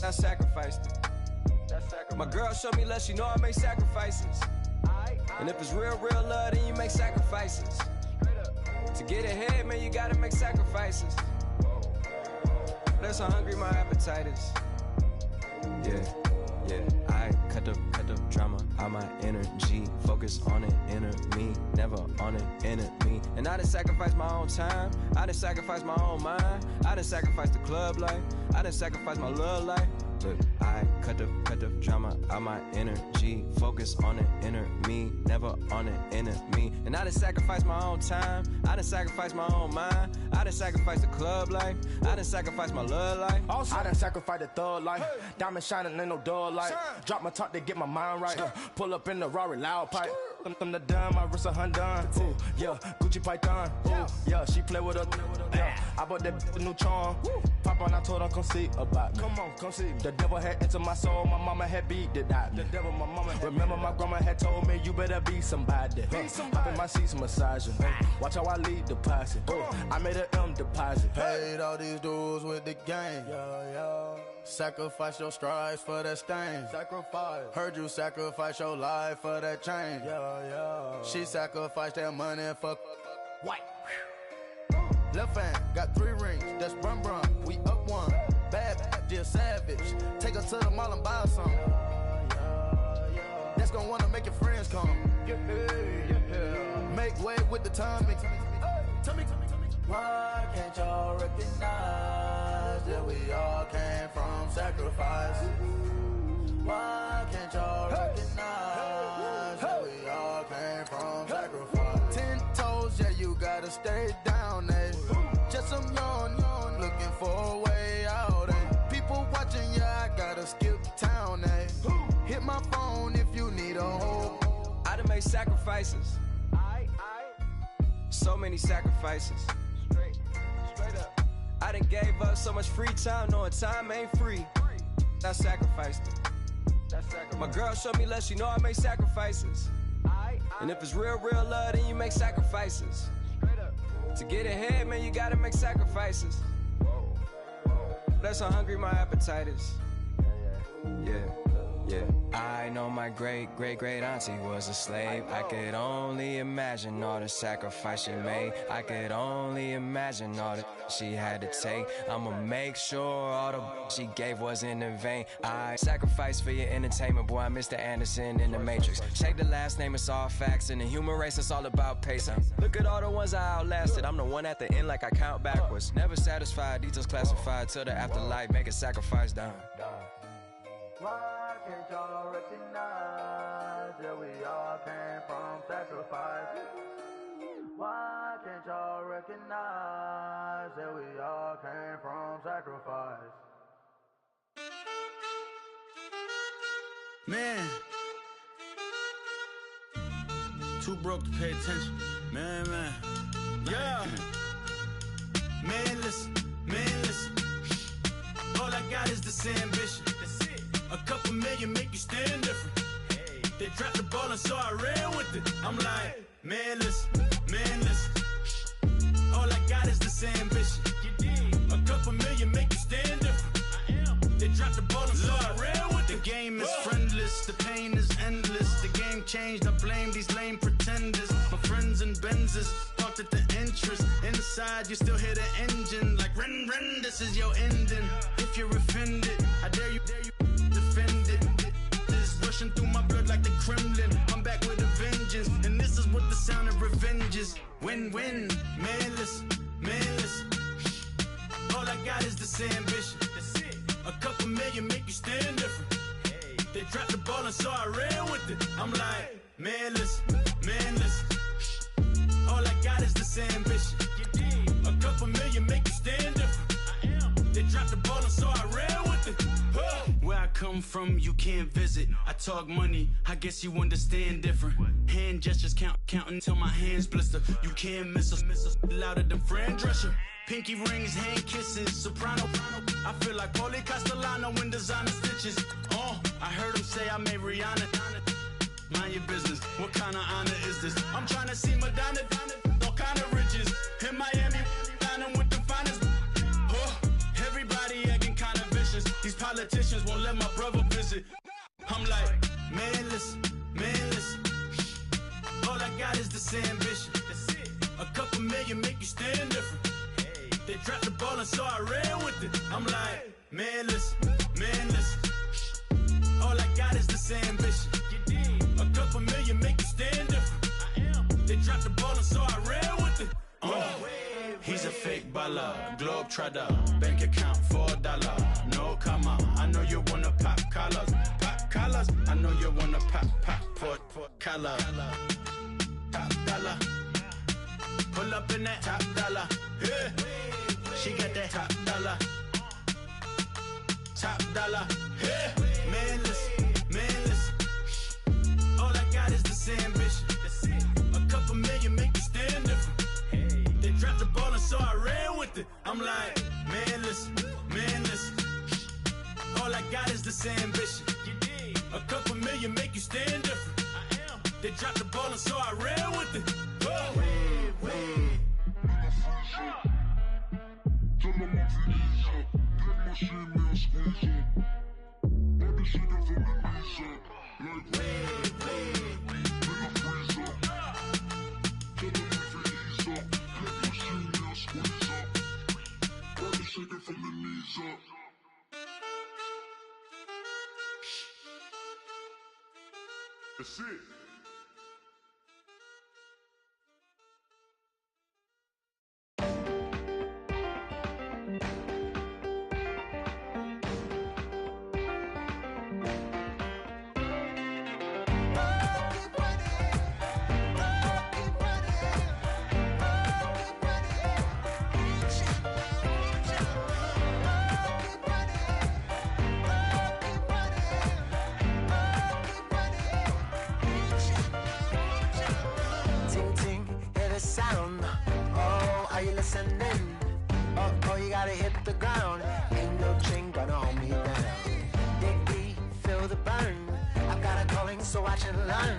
Speaker 2: I sacrificed it. My girl showed me love, she know I make sacrifices. And if it's real love, then you make sacrifices. To get ahead, man, you gotta make sacrifices. That's how hungry my appetite is. Yeah. I cut the drama out my energy. Focus on it, inner me, never on it, enemy. And I done sacrificed my own time. I done sacrificed my own mind. I done sacrificed the club life. I done sacrificed my love life. Look, I cut the drama out my energy. Focus on it, inner me, never on it, enemy. And I done sacrificed my own time. I done sacrificed my own mind. I done sacrificed the club life. I done sacrificed my love life.
Speaker 15: Also, I done sacrificed the thug life. Diamond shining, ain't no dull light. Drop my top to get my mind right. Pull up in the Rari loud pipe. Them the dime, my wrist a Hyundai. Ooh, yeah, Gucci Python. Ooh, yeah, she play with her. Yeah, I bought that a new charm. Pop on, I told her come see about me. Come on, come see me. The devil had entered my soul, my mama had beat it out. The devil, my mama had remember my grandma had told me you better be somebody. Hop in my seats massaging. Watch how I lead the posse. I made a M deposit.
Speaker 16: Paid all these dues with the game. Sacrifice your strides for that stain.
Speaker 15: Sacrifice.
Speaker 16: Heard you sacrifice your life for that change. She sacrificed that money for
Speaker 15: white.
Speaker 16: Left hand got 3 rings. That's brum brum. We up one. Bad, just savage. Take her to the mall and buy some. That's gonna wanna make your friends come. make way with the timing. Tell me.
Speaker 9: Why can't y'all recognize that we all came from sacrifice? Why can't y'all recognize that we all came from sacrifice?
Speaker 16: 10 toes, yeah, you gotta stay down, eh? Just some yawn, looking for a way out, eh? People watching, yeah, I gotta skip town, eh? Hit my phone if you need a hold.
Speaker 2: I done made sacrifices. So many sacrifices. Straight up. I done gave up so much free time, knowing time ain't free. I sacrificed it. My girl showed me love, she know I make sacrifices. And if it's real love, then you make sacrifices. To get ahead, man, you gotta make sacrifices. That's how hungry my appetite is. Yeah. I know my great auntie was a slave. I could only imagine all the sacrifice she made. I could only imagine all that she had to take. I'ma make sure all the she gave wasn't in vain. I sacrificed for your entertainment, boy. I'm Mr. Anderson in the Matrix. Shake the last name, it's all facts. In the human race, it's all about pacing. Look at all the ones I outlasted. I'm the one at the end like I count backwards. Never satisfied, details classified till the afterlife. Make a sacrifice down.
Speaker 9: Why can't y'all recognize that we all came from sacrifice? Why can't y'all recognize that we all came from sacrifice?
Speaker 17: Man, too broke to pay attention. Man. Yeah. Man, listen. All I got is this ambition. A couple million make you stand different. They dropped the ball and so I ran with it. I'm like, man, listen. All I got is this ambition. A couple million make you stand different. They dropped the ball and so I ran with it. The game is friendless, the pain is endless. The game changed, I blame these lame pretenders. My friends and Benzes talked at the entrance. Inside, you still hear the engine. Like, ren, this is your ending. If you're offended, I dare you. Defended. This rushing through my blood like the Kremlin. I'm back with a vengeance, and this is what the sound of revenge is. Win-win. Man, listen. All I got is this ambition. A couple million make you stand different. They dropped the ball and so I ran with it. I'm like, man, listen. All I got is this ambition. A couple million make you stand different. They dropped the ball and so I ran with it. Where I come from, you can't visit. I talk money, I guess you understand different. Hand gestures counting till my hands blister. You can't miss us louder than Fran Drescher. Pinky rings, hand kisses, soprano. I feel like Paulie Castellano in designer stitches. I heard him say I made Rihanna. Mind your business, what kind of honor is this? I'm trying to see Madonna, all kind of riches. In Miami, dining with the finest. Everybody acting kind of vicious. These politicians won't let my brother visit. I'm like, man, listen. All I got is this ambition. A couple million make you stand different. They dropped the ball and so I ran with it. I'm like, man, listen. All I got is this ambition. A couple million make you stand different. They dropped the ball and so I ran with it. He's a fake baller, globetrotter, bank account $4, no comma. I know you wanna pop collars. I know you wanna pop collar. Top dollar, pull up in that top dollar. Yeah. She got that top dollar. Yeah. Man, listen. All I got is this ambition. A couple million make you stand different. They dropped the ball and so I ran with it. I'm like, man, listen. All I got is this ambition. A couple million make you stand different. They dropped the ball and so I ran with it.
Speaker 14: That's it.
Speaker 18: Are you listening? Oh, you gotta hit the ground. Ain't no chain gonna hold me down. Dig deep, feel the burn. I've got a calling, so I should learn.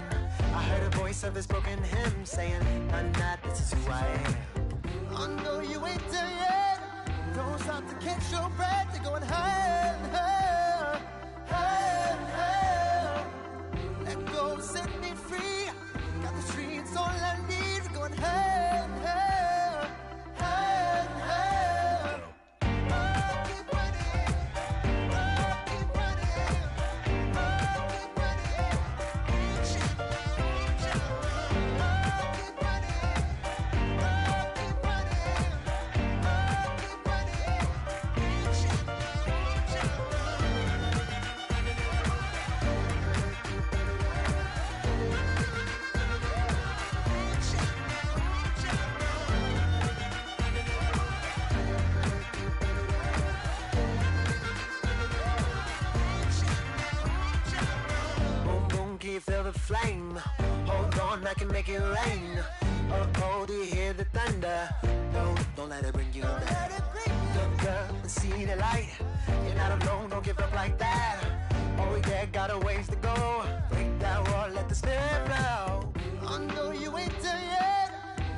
Speaker 18: I heard a voice of this broken hymn saying, "I'm not, this is who I am."
Speaker 19: I know you ain't there yet. Don't stop to catch your breath. You're going higher and higher, higher and higher. Let go, set me free. Got the streets all I need. Going higher and higher, higher and higher. Keep running, keep running, keep running. Keep
Speaker 18: Feel the flame. Hold on, I can make it rain. Oh, do you hear the thunder? No, don't let it bring you down. Look up and see the light. You're not alone, don't give up like that. Oh, yeah, got a ways to go. Break that wall, let the spirit flow.
Speaker 19: I know you ain't there yet.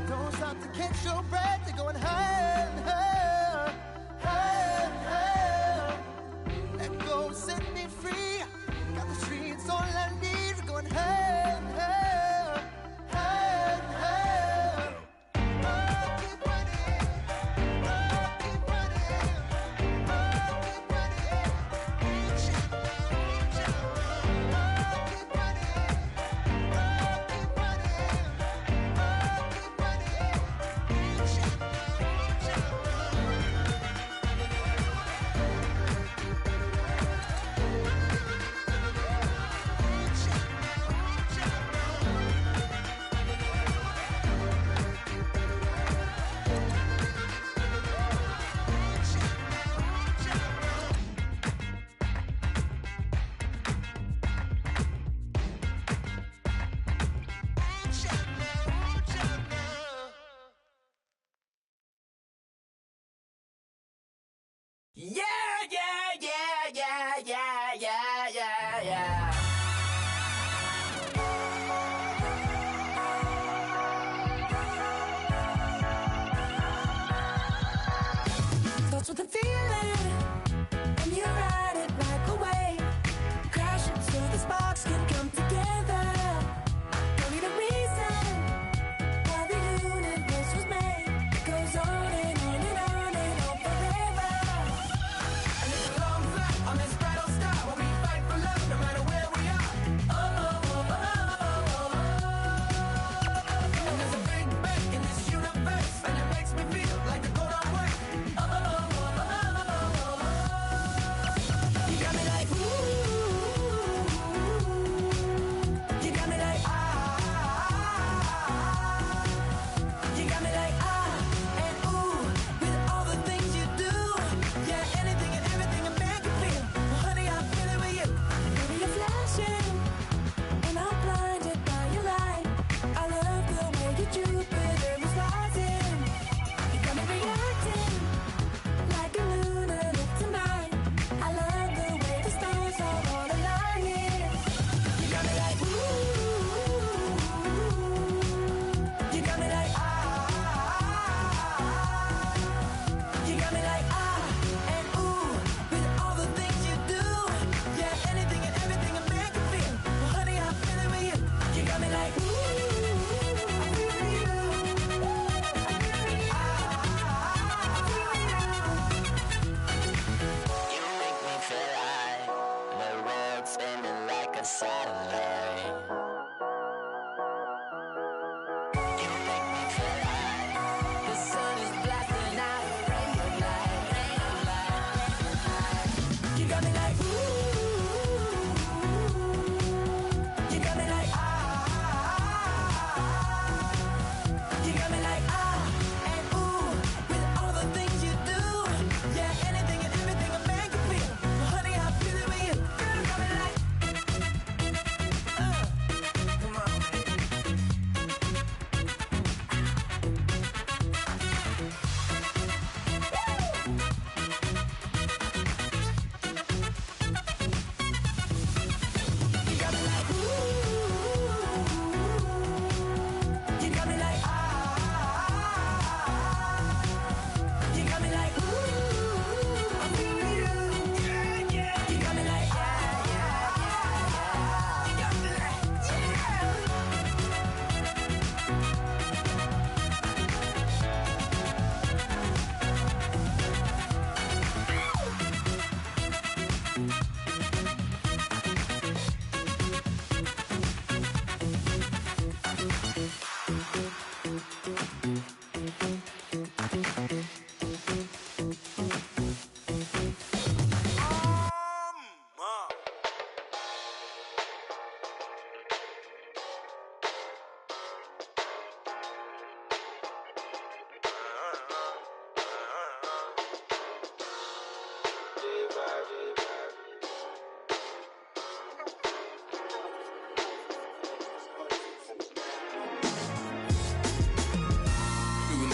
Speaker 19: Don't stop to catch your breath. You're going higher and higher, higher and higher. Let go, set me free. Got the streets all I need. Going higher and higher, higher and higher. Keep running, keep running, keep running. Keep running, keep running.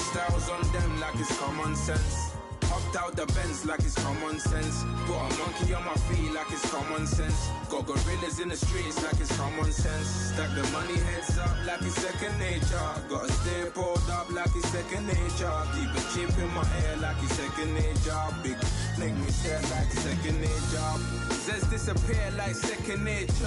Speaker 20: Styles on them like it's common sense. Hopped out the Benz like it's common sense. Put a monkey on my feet like it's common sense. Got gorillas in the streets like it's common sense. Stack the money heads up like it's second nature. Gotta stay pulled up like it's second nature. Keep a chip in my ear like it's second nature. Big make me stare like second nature. Says disappear like second nature.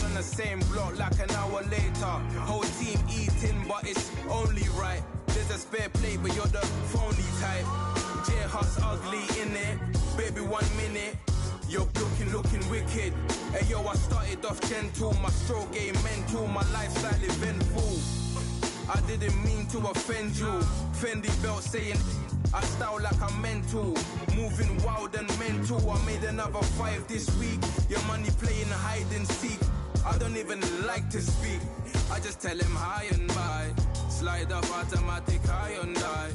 Speaker 20: On the same block like an hour later. Whole team eating but it's only right. There's a spare plate, but you're the phony type. J-Hut's ugly, innit? Baby, 1 minute. You're looking wicked. Hey, yo, I started off gentle. My stroke game mental. My lifestyle eventful. I didn't mean to offend you. Fendi belt saying I style like I'm mental. Moving wild and mental. I made another 5 this week. Your money playing hide and seek. I don't even like to speak. I just tell him hi and bye. Slide up automatic, high and die.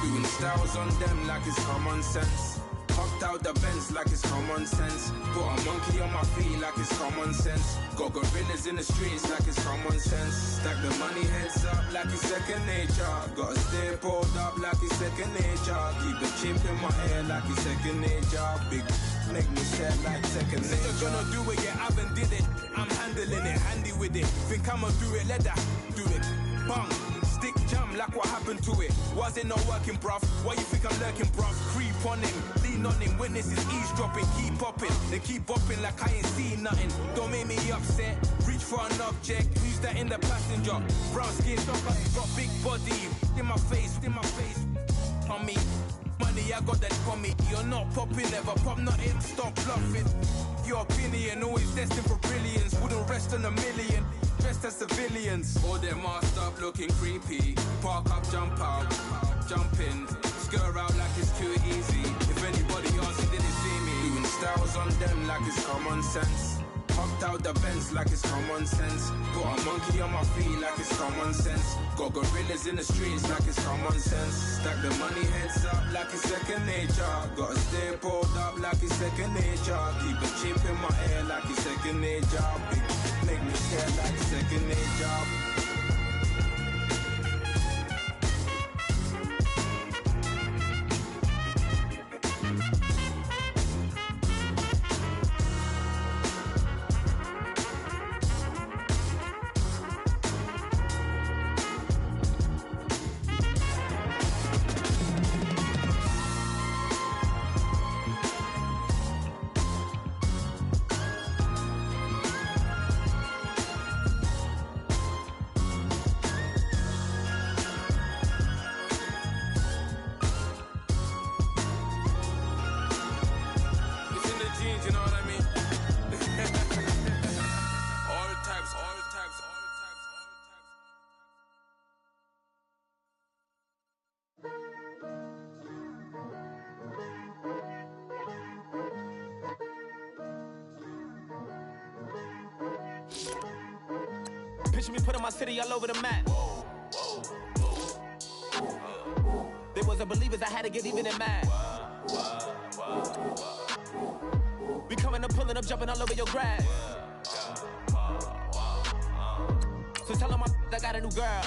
Speaker 20: Doing styles on them like it's common sense. Hopped out the Benz like it's common sense. Put a monkey on my feet like it's common sense. Got gorillas in the streets like it's common sense. Stack the money heads up like it's second nature. Gotta stay pulled up like it's second nature. Keep a chip in my ear like it's second nature. Big make me sad like second nature. Said you're gonna do it, yeah, I haven't did it. I'm handling it, handy with it. Think I'ma do it, let that do it. Bang, stick jam like what happened to it. Was it not working, bruv? Why you think I'm lurking, bruv? Creep on him, lean on him, witnesses eavesdropping. Keep popping, they keep bopping like I ain't seen nothing. Don't make me upset, reach for an object. Who's that in the passenger? Brown skin, got big body. In my face, on me. Money, I got that for me. You're not popping, never pop nothing. Stop bluffing. Your opinion, always destined for brilliance. Wouldn't rest on a million. Dressed as civilians. All them masked up looking creepy. Park up, jump out, jump in. Skirt out like it's too easy. If anybody else didn't see me. Doing styles on them like it's common sense. Hopped out the Benz like it's common sense. Put a monkey on my feet like it's common sense. Got gorillas in the streets like it's common sense. Stack the money heads up like it's second nature. Gotta stay pulled up like it's second nature. Keep a chip in my ear like it's second nature. Big make me scared like second nature.
Speaker 21: Picture me putting my city all over the map. They wasn't believers, I had to get even and mad. We coming up, pulling up, jumping all over your grass. So tell them I got a new girl.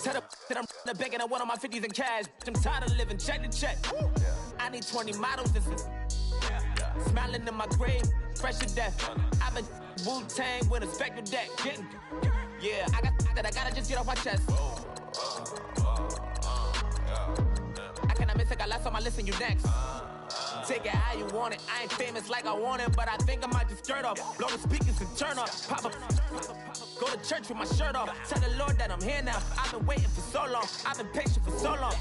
Speaker 21: Tell them that I'm begging, I want on my 50s in cash. I'm tired of living check to check. I need 20 models, this is smiling in my grave, fresh to death. I've been Wu-Tang with a spectral deck. Getting, yeah, I got that, I gotta just get off my chest. I cannot miss it, I last on my list and you next. Take it how you want it, I ain't famous like I want it, but I think I might just skirt off. Blow the speakers and turn up, pop up. Go to church with my shirt off. Tell the Lord that I'm here now. I've been waiting for so long. I've been patient for so long.